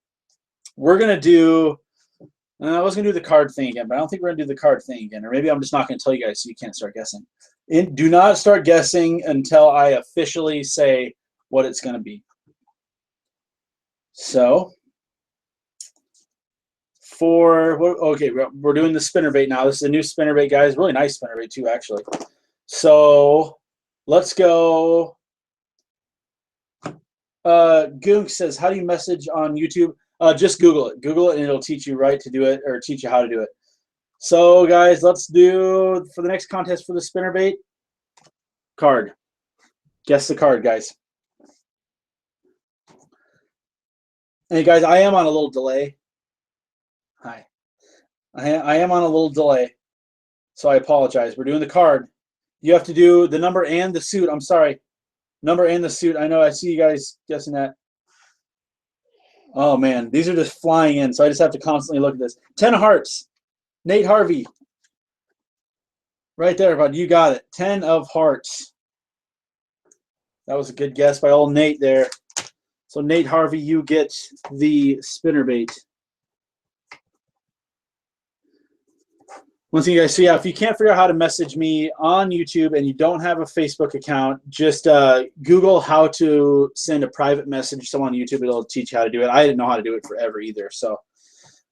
We're going to do, I was going to do the card thing again, but I don't think we're going to do the card thing again. Or maybe I'm just not going to tell you guys so you can't start guessing. Do not start guessing until I officially say what it's going to be. So, okay, we're doing the spinnerbait now. This is a new spinnerbait, guys. Really nice spinnerbait too, actually. So, let's go. Goonk says, how do you message on YouTube? Just Google it. Google it, and it'll teach you right to do it, or teach you how to do it. So, guys, let's do, for the next contest for the spinnerbait, card. Guess the card, guys. Hey guys, I am on a little delay. Hi. I am on a little delay, so I apologize. We're doing the card. You have to do the number and the suit. I'm sorry. Number and the suit. I know, I see you guys guessing that. Oh, man. These are just flying in, so I just have to constantly look at this. 10 of hearts. Nate Harvey. Right there, bud. You got it. 10 of hearts. That was a good guess by old Nate there. So, Nate Harvey, you get the spinnerbait. Once again, guys, so yeah, if you can't figure out how to message me on YouTube and you don't have a Facebook account, just Google how to send a private message to someone on YouTube. It'll teach you how to do it. I didn't know how to do it forever either. So,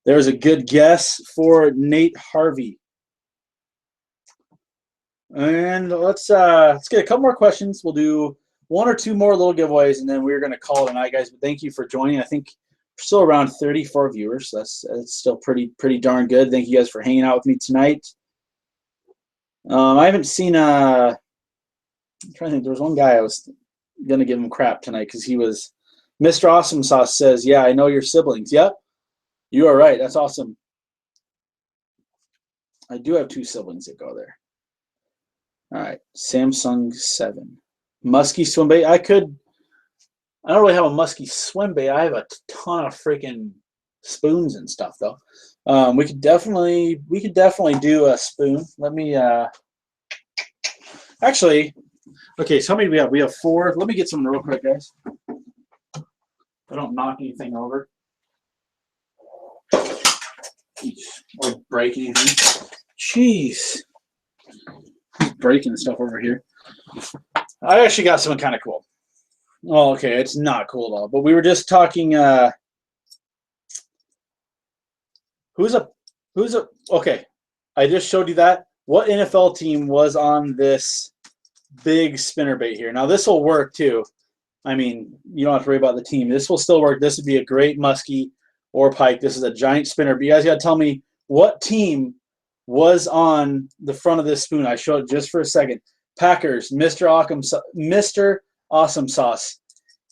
there's a good guess for Nate Harvey. And let's get a couple more questions. We'll do one or two more little giveaways, and then we're going to call it a night, guys. But thank you for joining. I think we're still around 34 viewers. So that's still pretty darn good. Thank you guys for hanging out with me tonight. I haven't seen I'm trying to think. There was one guy I was going to give him crap tonight because he was Mr. Awesome Sauce says, yeah, I know your siblings. Yep, you are right. That's awesome. I do have two siblings that go there. All right, Samsung 7. Musky swim bait. I don't really have a musky swim bait. I have a ton of freaking spoons and stuff though. We could definitely do a spoon. Let me actually, okay, so how many do we have? We have 4. Let me get some real quick, guys. I don't knock anything over or break anything. Jeez, breaking stuff over here. I actually got something kind of cool. Oh, okay, it's not cool at all. But we were just talking. Okay, I just showed you that. What NFL team was on this big spinnerbait here? Now this will work too. I mean, you don't have to worry about the team. This will still work. This would be a great muskie or pike. This is a giant spinner. But you guys got to tell me what team was on the front of this spoon. I showed it just for a second. Packers, Mr. Awesome Sauce.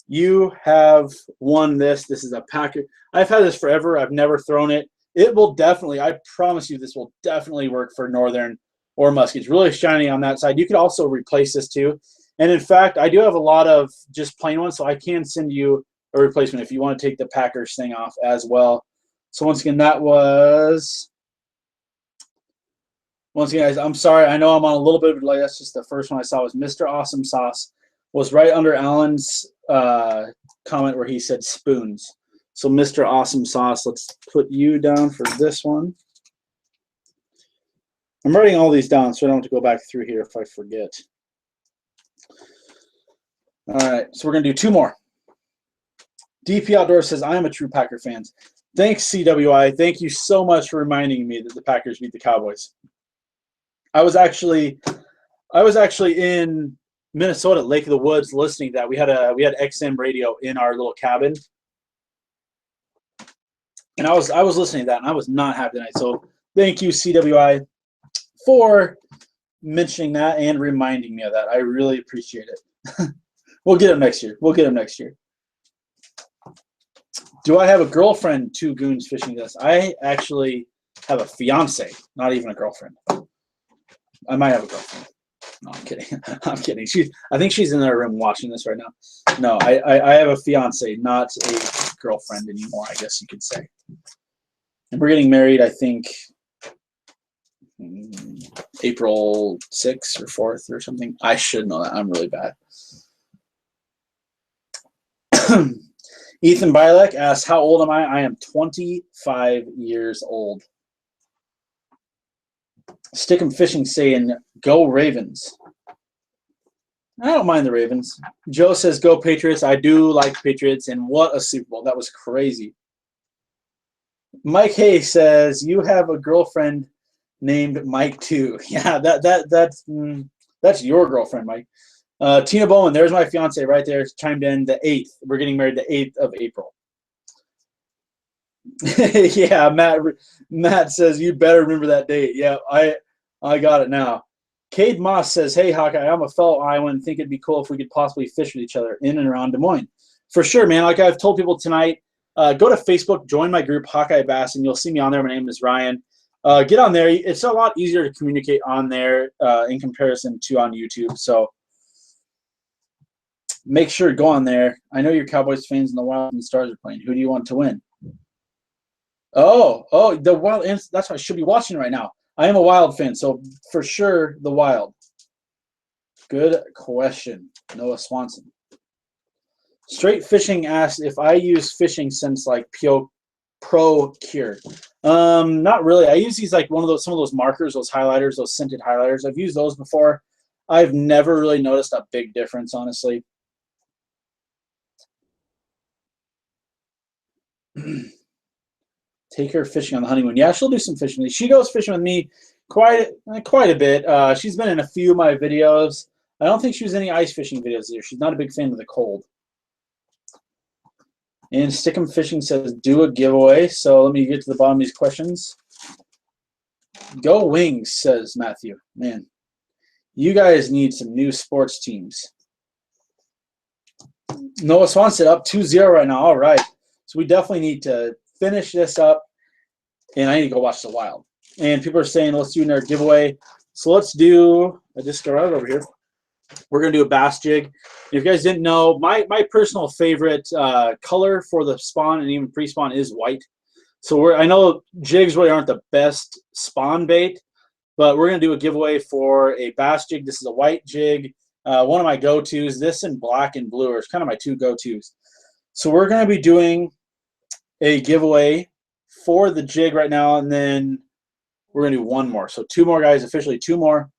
You have won this. This is a Packer. I've had this forever. I've never thrown it. It will definitely, I promise you, this will definitely work for Northern or Muskie. It's really shiny on that side. You could also replace this too. And in fact, I do have a lot of just plain ones, so I can send you a replacement if you want to take the Packers thing off as well. So once again, that was, once again, guys, I'm sorry. I know I'm on a little bit of a delay. That's just the first one I saw was Mr. Awesome Sauce. Was right under Alan's comment where he said spoons. So Mr. Awesome Sauce, let's put you down for this one. I'm writing all these down so I don't have to go back through here if I forget. All right, so we're going to do 2 more. DP Outdoors says, I am a true Packer fan. Thanks, CWI. Thank you so much for reminding me that the Packers beat the Cowboys. I was actually in Minnesota, Lake of the Woods, listening to that. We had XM radio in our little cabin, and I was listening to that, and I was not happy tonight. So thank you, CWI, for mentioning that and reminding me of that. I really appreciate it. We'll get them next year. Do I have a girlfriend? Two goons fishing this. I actually have a fiance, not even a girlfriend. I might have a girlfriend. No, I'm kidding. I'm kidding. I think she's in their room watching this right now. No, I have a fiance, not a girlfriend anymore, I guess you could say. And we're getting married, I think, April 6th or 4th or something. I should know that. I'm really bad. Ethan Bilek asks, how old am I? I am 25 years old. Stickum Fishing saying, go Ravens. I don't mind the Ravens. Joe says, go Patriots. I do like Patriots, and what a Super Bowl. That was crazy. Mike Hay says, you have a girlfriend named Mike too. Yeah, that's your girlfriend, Mike. Tina Bowman, there's my fiance right there, chimed in the 8th. We're getting married the 8th of April. Yeah, Matt says, you better remember that date. Yeah, I got it now. Cade Moss says, hey, Hawkeye, I'm a fellow Iowan. Think it'd be cool if we could possibly fish with each other in and around Des Moines. For sure, man. Like I've told people tonight, go to Facebook, join my group, Hawkeye Bass, and you'll see me on there. My name is Ryan. Get on there. It's a lot easier to communicate on there in comparison to on YouTube. So make sure to go on there. I know you're Cowboys fans and the Wild and Stars are playing. Who do you want to win? Oh, the Wild. That's what I should be watching right now. I am a Wild fan, so for sure the Wild. Good question, Noah Swanson. Straight Fishing asked if I use fishing scents like Pro Cure. Not really. I use these like some of those markers, those highlighters, those scented highlighters. I've used those before. I've never really noticed a big difference, honestly. Take her fishing on the honeymoon. Yeah, she'll do some fishing with me. She goes fishing with me quite a bit. She's been in a few of my videos. I don't think she was in any ice fishing videos either. She's not a big fan of the cold. And Stickum Fishing says, do a giveaway. So let me get to the bottom of these questions. Go Wings, says Matthew. Man, you guys need some new sports teams. Noah Swanson up 2-0 right now. All right. So we definitely need to finish this up, and I need to go watch the Wild. And people are saying, let's do another giveaway. So let's do, I just got right over here. We're going to do a bass jig. If you guys didn't know, my personal favorite color for the spawn and even pre-spawn is white. So I know jigs really aren't the best spawn bait, but we're going to do a giveaway for a bass jig. This is a white jig. One of my go-tos. This and black and blue are kind of my two go-tos. So we're going to be doing a giveaway for the jig right now, and then we're going to do one more. So two more, guys, officially two more.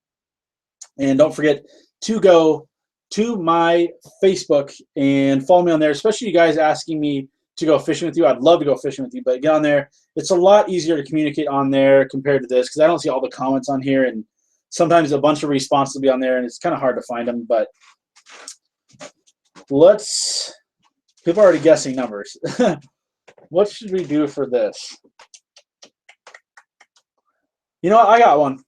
And don't forget to go to my Facebook and follow me on there, especially you guys asking me to go fishing with you. I'd love to go fishing with you, but get on there. It's a lot easier to communicate on there compared to this because I don't see all the comments on here, and sometimes a bunch of responses will be on there, and it's kind of hard to find them. But people are already guessing numbers. What should we do for this? You know what? I got one.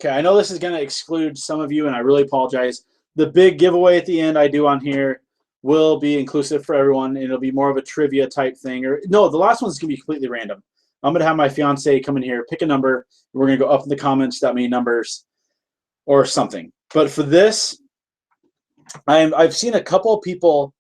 Okay, I know this is going to exclude some of you, and I really apologize. The big giveaway at the end I do on here will be inclusive for everyone, and it'll be more of a trivia type thing. Or no, the last one's going to be completely random. I'm going to have my fiance come in here, pick a number, and we're going to go up in the comments that many numbers or something. But for this, I've seen a couple of people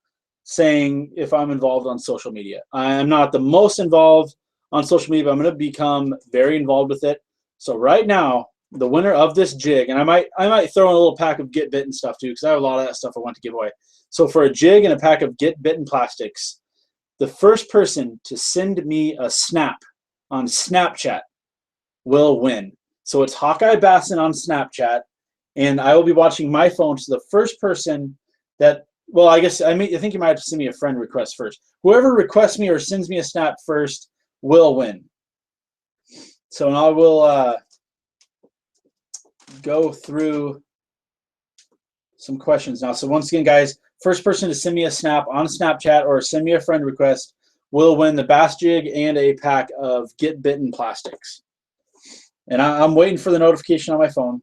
saying if I'm involved on social media. I'm not the most involved on social media, but I'm going to become very involved with it. So right now, the winner of this jig, and I might throw in a little pack of Get Bitten stuff too, because I have a lot of that stuff I want to give away. So for a jig and a pack of Get Bitten plastics, the first person to send me a snap on Snapchat will win. So it's Hawkeye Bassin on Snapchat, and I will be watching my phone. So the first person that, well, I think you might have to send me a friend request first. Whoever requests me or sends me a snap first will win. So I will go through some questions now. So once again, guys, first person to send me a snap on Snapchat or send me a friend request will win the bass jig and a pack of Get Bitten plastics. And I'm waiting for the notification on my phone.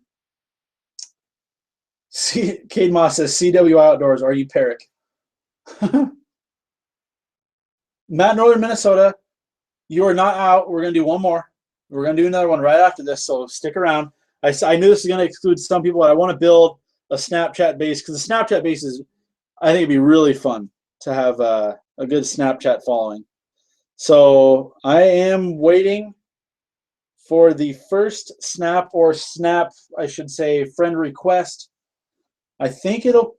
Cade Moss says, CW Outdoors, are you Perrick? Matt, Northern Minnesota, you are not out. We're going to do one more. We're going to do another one right after this, so stick around. I knew this is going to exclude some people, but I want to build a Snapchat base because the Snapchat base is, I think it'd be really fun to have a good Snapchat following. So I am waiting for the first snap, I should say, friend request. I think it'll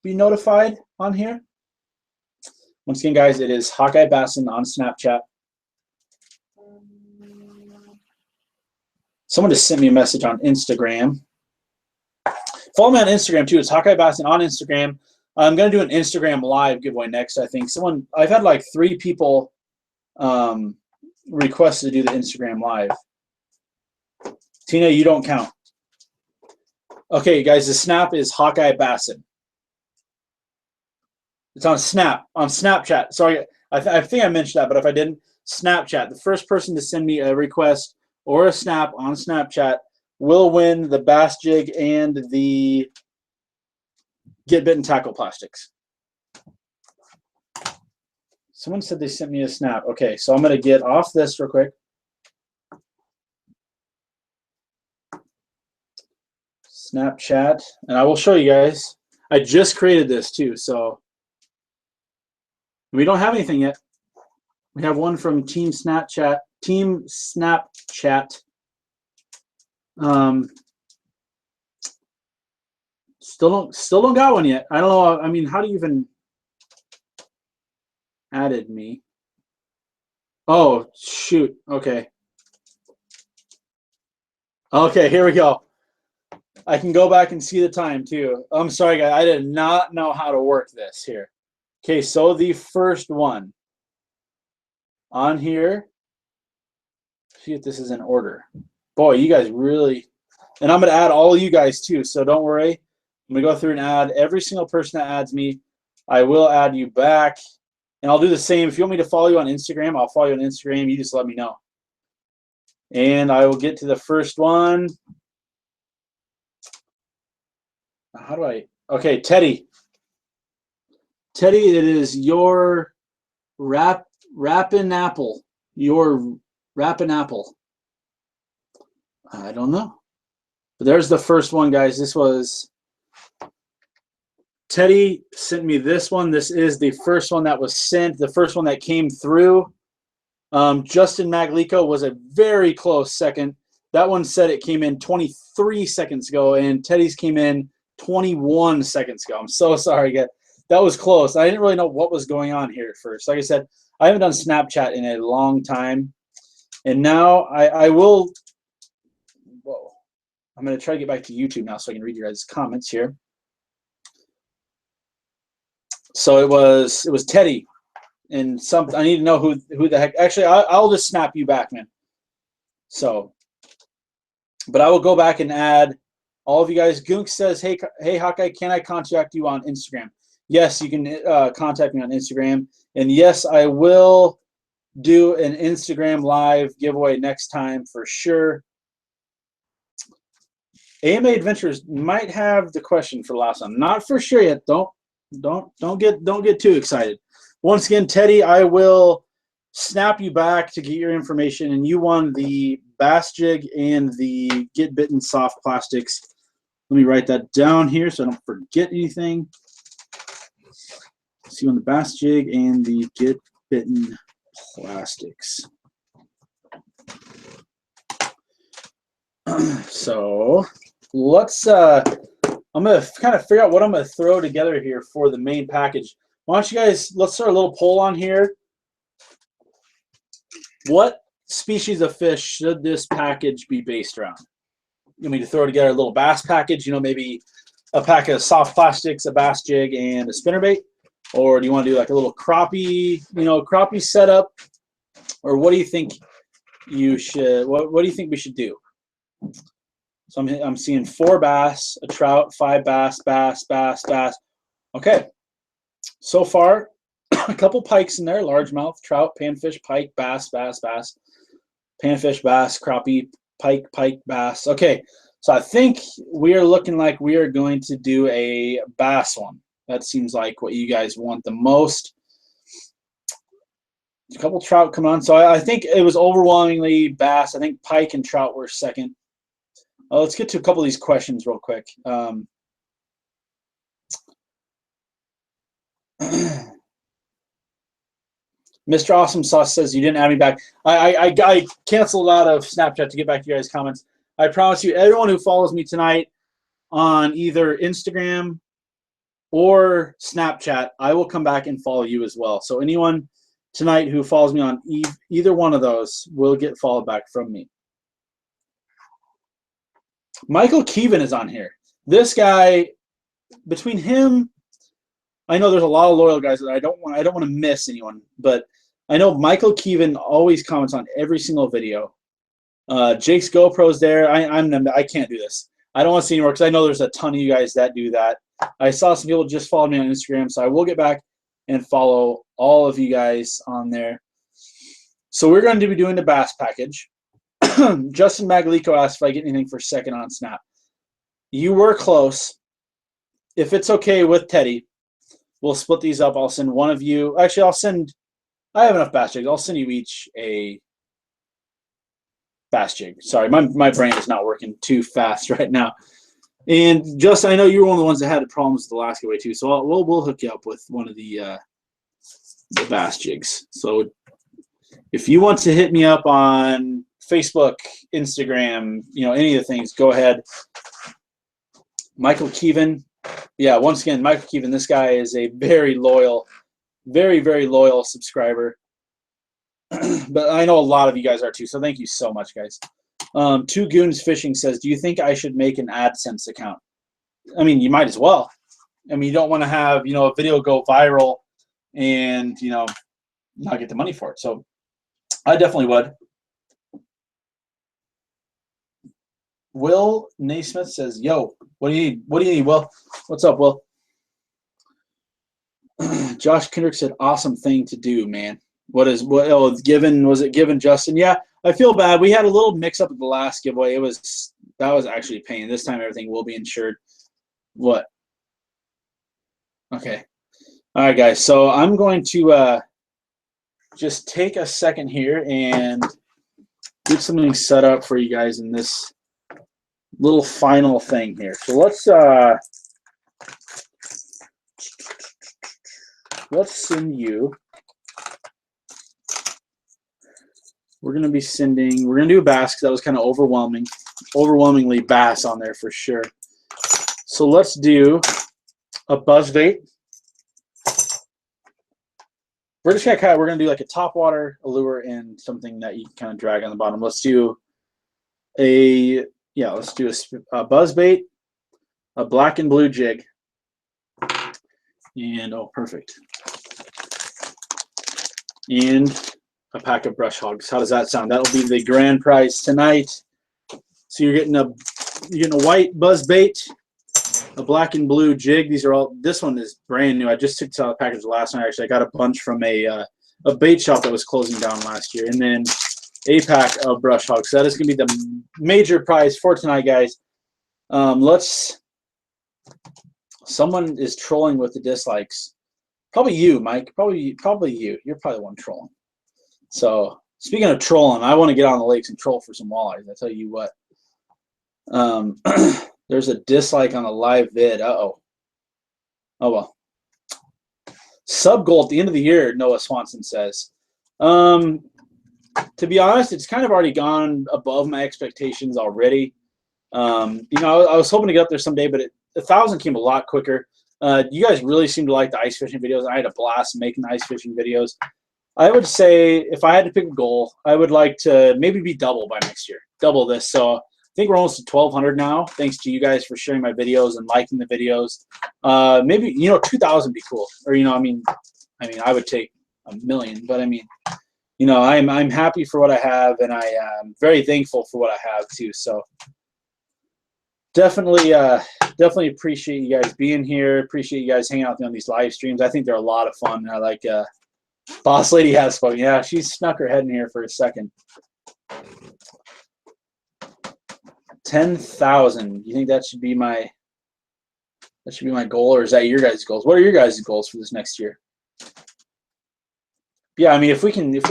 be notified on here. Once again, guys, it is Hawkeye Bassin on Snapchat. Someone just sent me a message on Instagram. Follow me on Instagram too. It's Hawkeye Bassin on Instagram. I'm gonna do an Instagram live giveaway next. I think I've had like 3 people request to do the Instagram live. Tina, you don't count. Okay, guys, the snap is Hawkeye Bassin. It's on Snapchat. Sorry, I think I mentioned that, but if I didn't, Snapchat. The first person to send me a request or a snap on Snapchat will win the Bass Jig and the Get Bitten Tackle Plastics. Someone said they sent me a snap. Okay, so I'm going to get off this real quick. Snapchat, and I will show you guys. I just created this too, so we don't have anything yet. We have one from Team Snapchat. Still don't got one yet. I don't know. I mean, how do you even added me? Oh shoot. Okay. Okay, here we go. I can go back and see the time too. I'm sorry, guys. I did not know how to work this here. Okay, so the first one on here. See if this is in order. Boy, you guys really, and I'm going to add all of you guys too, so don't worry. I'm going to go through and add every single person that adds me. I will add you back, and I'll do the same. If you want me to follow you on Instagram, I'll follow you on Instagram. You just let me know. And I will get to the first one. How do I? Okay, Teddy. Teddy, it is your Rappin' Apple. Your Rappin' Apple. I don't know. But there's the first one, guys. This was Teddy sent me this one. This is the first one that was sent, the first one that came through. Justin Maglico was a very close second. That one said it came in 23 seconds ago, and Teddy's came in 21 seconds ago. I'm so sorry, guys. That was close. I didn't really know what was going on here at first. Like I said, I haven't done Snapchat in a long time. And now I will, whoa, I'm going to try to get back to YouTube now so I can read your guys' comments here. So it was Teddy. And I need to know who the heck. Actually, I'll just snap you back, man. So, but I will go back and add all of you guys. Goonk says, hey Hawkeye, can I contact you on Instagram? Yes, you can contact me on Instagram. And yes, I will do an Instagram live giveaway next time for sure. AMA Adventures might have the question for the last one. Not for sure yet. Don't get too excited. Once again, Teddy, I will snap you back to get your information, and you won the Bass Jig and the Get Bitten soft plastics. Let me write that down here so I don't forget anything. So you won the Bass Jig and the Get Bitten plastics. So let's I'm gonna kind of figure out what I'm gonna throw together here for the main package. Why don't you guys, let's start a little poll on here. What species of fish should this package be based around? You want me to throw together a little bass package, maybe a pack of soft plastics, a bass jig, and a spinnerbait? Or do you want to do like a little crappie, crappie setup? Or what do you think you should, what do you think we should do? So I'm seeing 4 bass, a trout, 5 bass, bass. Okay. So far, a couple pikes in there, largemouth, trout, panfish, pike, bass, panfish, bass, crappie, pike, bass. Okay, so I think we are looking like we are going to do a bass one. That seems like what you guys want the most. a couple trout come on. So I think it was overwhelmingly bass. I think pike and trout were second. Let's get to a couple of these questions real quick. Mr. Awesome Sauce says you didn't add me back. I canceled out of Snapchat to get back to you guys' comments. I promise you, everyone who follows me tonight on either Instagram or Snapchat, I will come back and follow you as well. So anyone tonight who follows me on either one of those will get followed back from me. Michael Keevan is on here. This guy, between him, I know there's a lot of loyal guys that I don't want to miss anyone, but I know Michael Keevan always comments on every single video. Jake's GoPro's there. I can't do this. I don't want to see anymore because I know there's a ton of you guys that do that. I saw some people just follow me on Instagram, so I will get back and follow all of you guys on there. So we're going to be doing the bass package. Justin Maglico asked if I get anything for second on Snap. You were close. If it's okay with Teddy, we'll split these up. I'll send one of you. Actually, I have enough bass jigs. I'll send you each a bass jig. Sorry, my brain is not working too fast right now. And Justin, I know you were one of the ones that had problems with the last giveaway too, so we'll hook you up with one of the bass jigs. So if you want to hit me up on Facebook, Instagram, any of the things, go ahead. Michael Keevan, yeah, once again, Michael Keevan, this guy is a very loyal, very, very loyal subscriber. But I know a lot of you guys are too, so thank you so much, guys. Two Goons Fishing says, do you think I should make an AdSense account? I mean, you might as well. I mean, you don't want to have, a video go viral and, not get the money for it. So I definitely would. Will Naismith says, yo, what do you need? What do you need, Will? What's up, Will? Josh Kendrick said, awesome thing to do, man. Was it given Justin? Yeah, I feel bad. We had a little mix up at the last giveaway. That was actually a pain. This time everything will be insured. What? Okay. All right, guys. So I'm going to just take a second here and get something set up for you guys in this little final thing here. So let's send you. We're going to do a bass because that was kind of overwhelmingly bass on there for sure. So let's do a buzzbait. We're going to do like a topwater, a lure, and something that you can kind of drag on the bottom. Let's do a buzzbait, a black and blue jig, and oh, perfect. And a pack of brush hogs. How does that sound? That'll be the grand prize tonight. So you're getting a white buzzbait, a black and blue jig. This one is brand new. I just took out the package last night. Actually, I got a bunch from a bait shop that was closing down last year, and then a pack of brush hogs. So that is going to be the major prize for tonight, guys. Someone is trolling with the dislikes. Probably you, Mike. Probably you. You're probably the one trolling. So speaking of trolling, I want to get on the lakes and troll for some walleyes. I tell you what. There's a dislike on a live vid. Uh-oh. Oh, well. Sub goal at the end of the year, Noah Swanson says. To be honest, it's kind of already gone above my expectations already. I was hoping to get up there someday, but 1,000 came a lot quicker. You guys really seem to like the ice fishing videos. I had a blast making the ice fishing videos. I would say if I had to pick a goal, I would like to maybe be double by next year. Double this. So I think we're almost at 1,200 now. Thanks to you guys for sharing my videos and liking the videos. Maybe 2,000 would be cool. Or I mean, I would take 1,000,000, but I mean, I'm happy for what I have, and I am very thankful for what I have too. So definitely appreciate you guys being here. Appreciate you guys hanging out with me on these live streams. I think they're a lot of fun. I like Boss Lady has spoken. Yeah, she snuck her head in here for a second. 10,000. You think that should be my goal, or is that your guys' goals? What are your guys' goals for this next year? Yeah, I mean, if we can get, if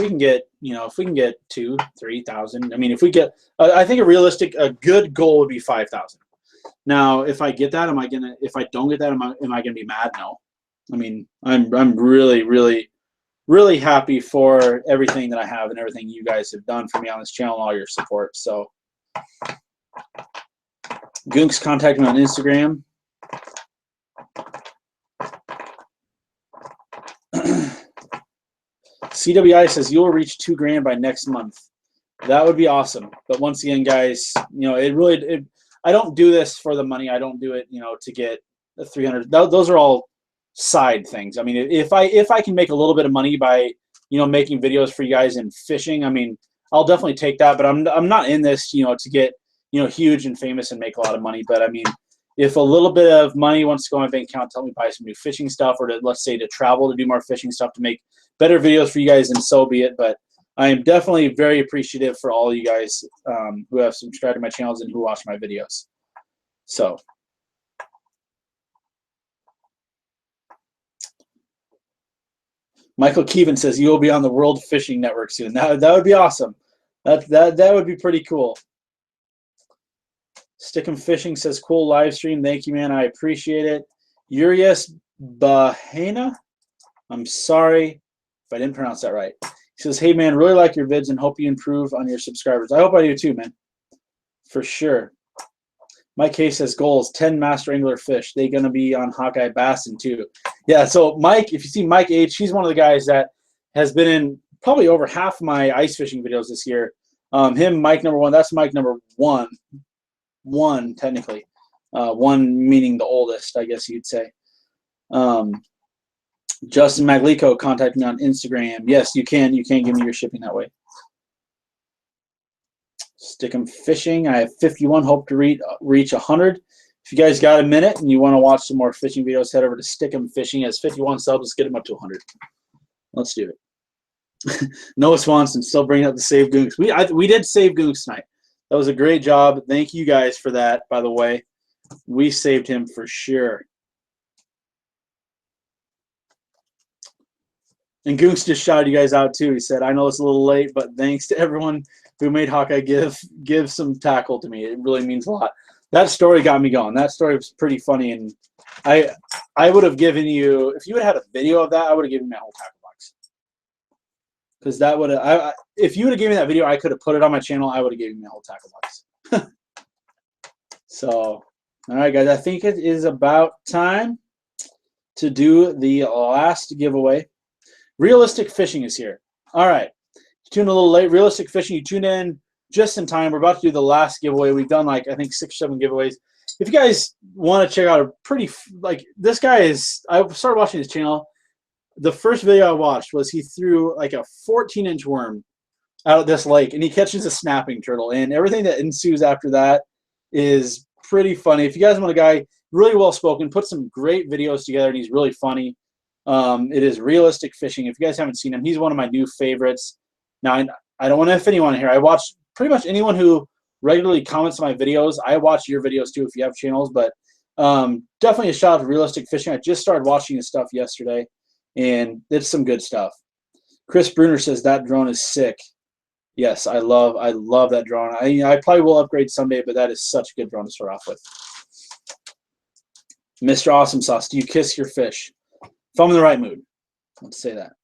we can get 2,000-3,000, I mean, if we get, I think a good goal would be 5,000. Now, if I get that, if I don't get that, am I gonna be mad? No. I mean, I'm really, really, really happy for everything that I have and everything you guys have done for me on this channel and all your support. So, Goonks, contact me on Instagram. CWI says you'll reach $2,000 by next month. That would be awesome. But once again, guys, I don't do this for the money. I don't do it, to get the 300. Those are all side things. I mean, if I can make a little bit of money by, making videos for you guys in fishing, I mean, I'll definitely take that. But I'm not in this, to get, huge and famous and make a lot of money. But I mean, if a little bit of money wants to go in my bank account to help me buy some new fishing stuff, or to, let's say, to travel to do more fishing stuff to make better videos for you guys, and so be it. But I am definitely very appreciative for all you guys who have subscribed to my channels and who watch my videos. So, Michael Keevan says you will be on the World Fishing Network soon. That would be awesome. That would be pretty cool. Stickum Fishing says cool live stream. Thank you, man. I appreciate it. Urias Bahena, I'm sorry if I didn't pronounce that right. He says, hey, man, really like your vids and hope you improve on your subscribers. I hope I do too, man. For sure. Mike K says goals, 10 master angler fish. They going to be on Hawkeye Bassin too. Yeah, so Mike, if you see Mike H, he's one of the guys that has been in probably over half my ice fishing videos this year. Him, Mike number one, that's Mike number one technically. One meaning the oldest, I guess you'd say. Justin Maglico, contact me on Instagram. Yes, you can. You can give me your shipping that way. Stickum Fishing. I have 51. Hope to reach 100. If you guys got a minute and you want to watch some more fishing videos, head over to Stickum Fishing. He has 51 subs. Let's get him up to 100. Let's do it. Noah Swanson still bringing up the save goonks. We did save goonks tonight. That was a great job. Thank you guys for that, by the way. We saved him for sure. And Goonks just shouted you guys out too. He said, I know it's a little late, but thanks to everyone who made Hawkeye give some tackle to me. It really means a lot. That story got me going. That story was pretty funny, and I would have given you, if you would have had a video of that, I would have given you my whole tackle box. Because that would have, if you would have given me that video, I could have put it on my channel. I would have given you my whole tackle box. So, all right, guys, I think it is about time to do the last giveaway. Realistic Fishing is here. All right. You tuned a little late. Realistic Fishing, you tuned in just in time. We're about to do the last giveaway. We've done like, I think, 6 or 7 giveaways. If you guys want to check out a pretty, like, this guy is, I started watching his channel. The first video I watched was he threw like a 14-inch worm out of this lake, and he catches a snapping turtle. And everything that ensues after that is pretty funny. If you guys want a guy really well-spoken, put some great videos together, and he's really funny. It is Realistic Fishing. If you guys haven't seen him, he's one of my new favorites. Now, I don't want to offend anyone here. I watch pretty much anyone who regularly comments on my videos. I watch your videos too if you have channels, but definitely a shout out to Realistic Fishing. I just started watching his stuff yesterday, and it's some good stuff. Chris Bruner says that drone is sick. Yes, I love that drone. I probably will upgrade someday, but that is such a good drone to start off with. Mr. Awesome Sauce, do you kiss your fish? If I'm in the right mood, let's say that.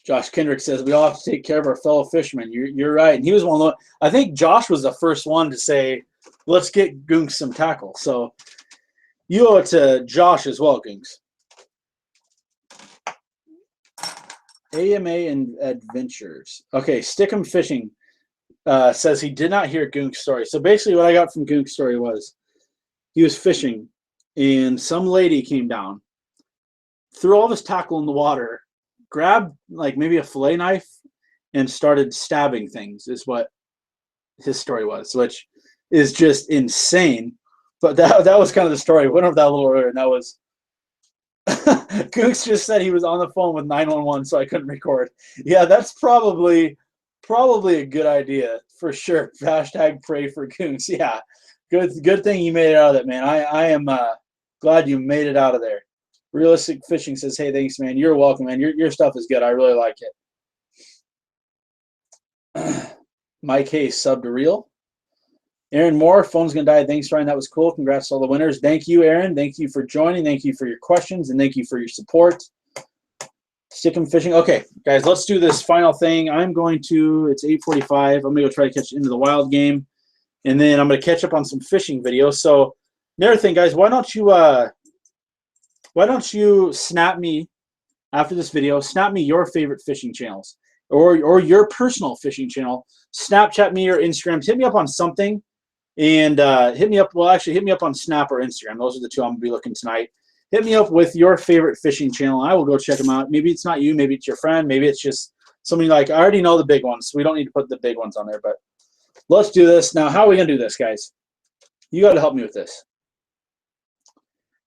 Josh Kendrick says we all have to take care of our fellow fishermen. You're right, and he was one of the. I think Josh was the first one to say, "Let's get Goonks some tackle." So you owe it to Josh as well, Goonks. AMA and Adventures. Okay, Stickum Fishing says he did not hear Goonks' story. So basically, what I got from Goonks' story was he was fishing, and some lady came down, threw all this tackle in the water, grabbed like maybe a fillet knife, and started stabbing things, is what his story was, which is just insane. But that was kind of the story. Went over that a little earlier, and that was Goonks just said he was on the phone with 911, so I couldn't record. Yeah, that's probably a good idea for sure. Hashtag pray for Goonks. Yeah, good thing you made it out of that, man. I am glad you made it out of there. Realistic Fishing says, hey, thanks, man. You're welcome, man. Your stuff is good. I really like it. Mike Hayes, sub to Real. Aaron Moore, phone's going to die. Thanks, Ryan. That was cool. Congrats to all the winners. Thank you, Aaron. Thank you for joining. Thank you for your questions, and thank you for your support. Stickum Fishing. Okay, guys, let's do this final thing. I'm going to, it's 8:45. I'm going to go try to catch Into the Wild game, and then I'm going to catch up on some fishing videos. So another thing, guys, why don't you snap me after this video, snap me your favorite fishing channels or your personal fishing channel. Snapchat me or Instagram. Hit me up on something. And hit me up on Snap or Instagram. Those are the two I'm going to be looking tonight. Hit me up with your favorite fishing channel. I will go check them out. Maybe it's not you. Maybe it's your friend. Maybe it's just somebody like, I already know the big ones, so we don't need to put the big ones on there. But let's do this. Now, how are we going to do this, guys? You got to help me with this.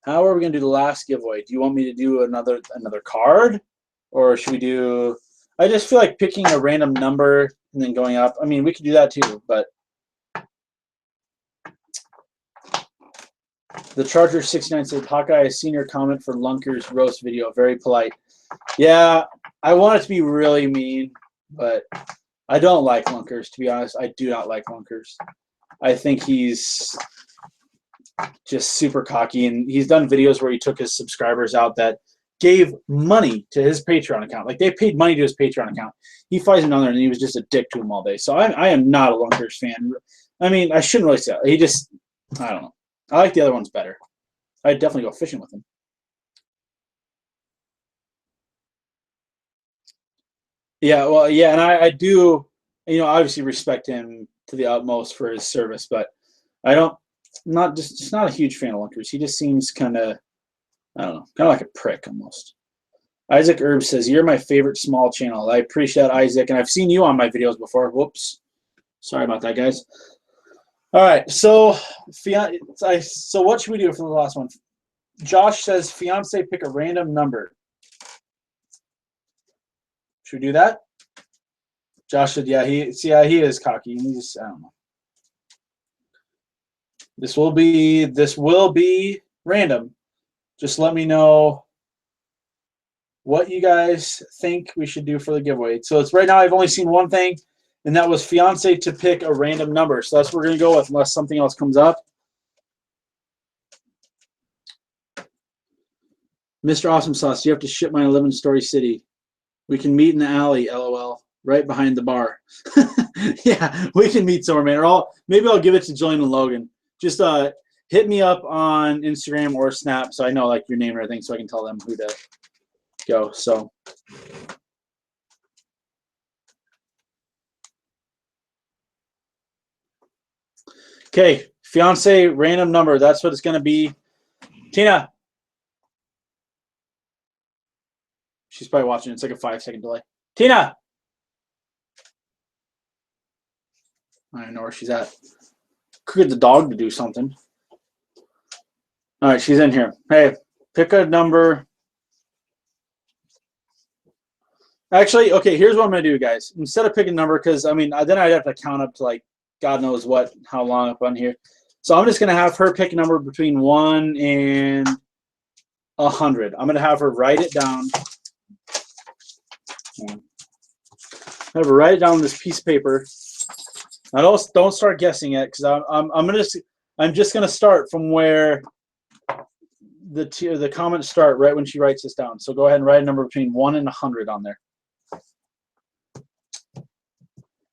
How are we going to do the last giveaway? Do you want me to do another card? Or should we do – I just feel like picking a random number and then going up. I mean, we could do that too, but – The Charger 69 said, Hawkeye, I seen your comment for Lunker's roast video. Very polite. Yeah, I want it to be really mean, but I don't like Lunkers, to be honest. I do not like Lunkers. I think he's just super cocky, and he's done videos where he took his subscribers out that gave money to his Patreon account. Like, they paid money to his Patreon account. He flies in on there, and he was just a dick to him all day. So I am not a Lunkers fan. I mean, I shouldn't really say that. He just, I don't know. I like the other ones better. I'd definitely go fishing with him. Yeah, well, yeah, and I do, obviously respect him to the utmost for his service, but I don't, just not a huge fan of Lunkers. He just seems kind of, I don't know, kind of like a prick almost. Isaac Herb says, you're my favorite small channel. I appreciate that, Isaac, and I've seen you on my videos before. Whoops. Sorry about that, guys. All right, so what should we do for the last one? Josh says, fiance, pick a random number. Should we do that? Josh said, yeah, he is cocky. He's, I don't know. This will be random. Just let me know what you guys think we should do for the giveaway. So it's right now I've only seen one thing. And that was fiance to pick a random number. So that's what we're going to go with unless something else comes up. Mr. Awesome Sauce, you have to ship mine to Live in Story City. We can meet in the alley, LOL, right behind the bar. Yeah, we can meet somewhere, man. Or maybe I'll give it to Jillian and Logan. Just hit me up on Instagram or Snap so I know like your name and everything so I can tell them who to go. So. Okay, fiance, random number. That's what it's going to be. Tina. She's probably watching. It's like a 5-second delay. Tina. I don't know where she's at. Could get the dog to do something. All right, she's in here. Hey, pick a number. Actually, okay, here's what I'm going to do, guys. Instead of picking a number, because, I mean, then I'd have to count up to, like, God knows how long up on here. So I'm just going to have her pick a number between 1 and 100. I'm going to have her write it down. Have her write it down on this piece of paper. Now don't start guessing it because I'm just going to start from where the comments start right when she writes this down. So go ahead and write a number between 1 and 100 on there.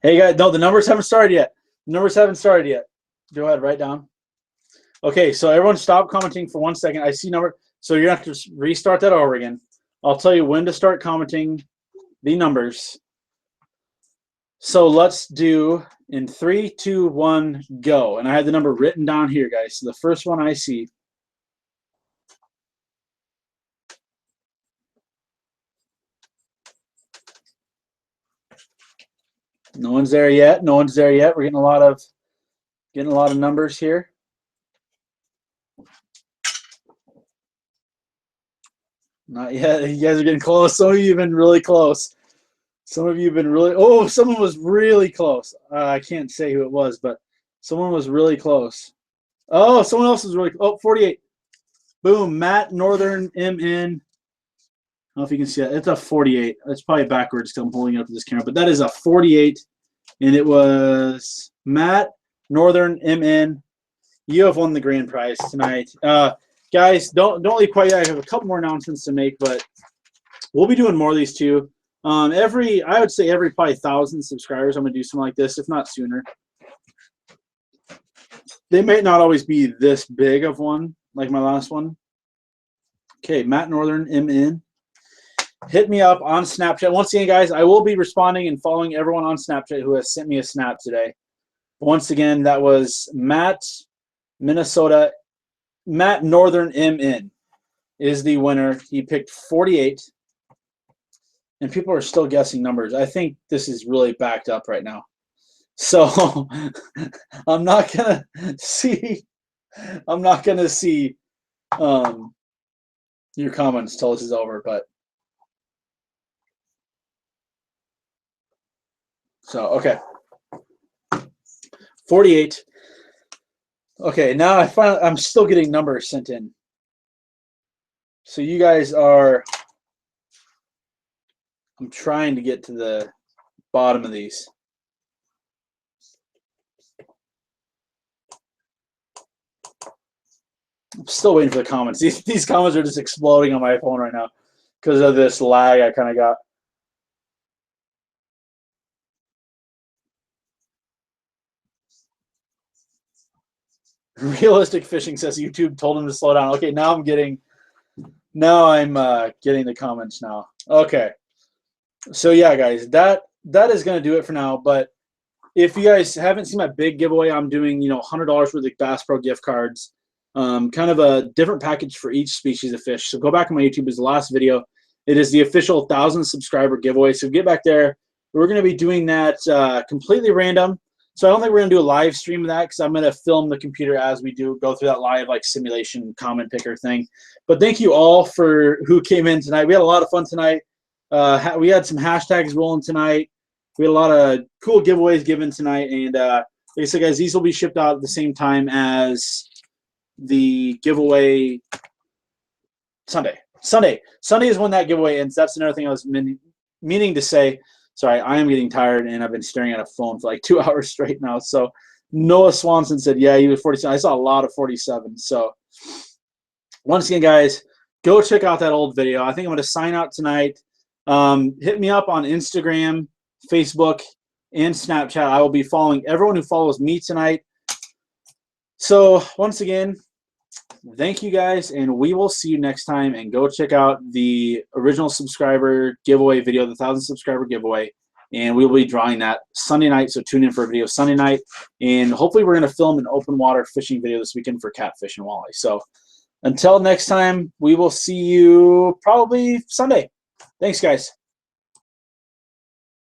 Hey guys, no, the numbers haven't started yet. The numbers haven't started yet. Go ahead, write down. Okay, so everyone stop commenting for 1 second. I see number. So you're going to have to restart that over again. I'll tell you when to start commenting the numbers. So let's do in 3, 2, 1, go. And I had the number written down here, guys. So the first one I see. No one's there yet. No one's there yet. We're getting a lot of numbers here. Not yet. You guys are getting close. Some of you have been really close. Some of you have been really. Oh, someone was really close. I can't say who it was, but someone was really close. Oh, someone else was really. Oh, 48. Boom, Matt Northern MN. I don't know if you can see that. It's a 48. It's probably backwards because I'm holding it up to this camera, but that is a 48, and it was Matt Northern MN. You have won the grand prize tonight. Guys, don't leave quite yet. I have a couple more announcements to make, but we'll be doing more of these too. I would say every probably 1,000 subscribers, I'm gonna do something like this, if not sooner. They may not always be this big of one, like my last one. Okay, Matt Northern MN. Hit me up on Snapchat. Once again, guys, I will be responding and following everyone on Snapchat who has sent me a snap today. Once again, that was Matt Minnesota. Matt Northern MN is the winner. He picked 48. And people are still guessing numbers. I think this is really backed up right now. So I'm not gonna see your comments till this is over, but so okay. 48. Okay, now I'm still getting numbers sent in. So you guys are, I'm trying to get to the bottom of these. I'm still waiting for the comments. These comments are just exploding on my phone right now because of this lag I kind of got. Realistic Fishing says YouTube told him to slow down. Okay, now I'm getting the comments now. Okay. So yeah, guys, that is going to do it for now. But if you guys haven't seen my big giveaway, I'm doing, $100 worth of Bass Pro gift cards. Kind of a different package for each species of fish. So go back on my YouTube. It's the last video. It is the official 1,000 subscriber giveaway. So get back there. We're going to be doing that completely random. So I don't think we're going to do a live stream of that because I'm going to film the computer as we go through that live simulation comment picker thing. But thank you all for who came in tonight. We had a lot of fun tonight. We had some hashtags rolling tonight. We had a lot of cool giveaways given tonight. And like I said, guys, these will be shipped out at the same time as the giveaway Sunday. Sunday is when that giveaway ends. That's another thing I was meaning to say. Sorry, I am getting tired, and I've been staring at a phone for like 2 hours straight now. So Noah Swanson said, yeah, he was 47. I saw a lot of 47. So once again, guys, go check out that old video. I think I'm going to sign out tonight. Hit me up on Instagram, Facebook, and Snapchat. I will be following everyone who follows me tonight. So once again, thank you guys, and we will see you next time. And go check out the original subscriber giveaway video, the 1,000 subscriber giveaway, and we will be drawing that Sunday night. So tune in for a video Sunday night, and hopefully we're going to film an open water fishing video this weekend for catfish and walleye. So until next time, we will see you probably Sunday. Thanks, guys.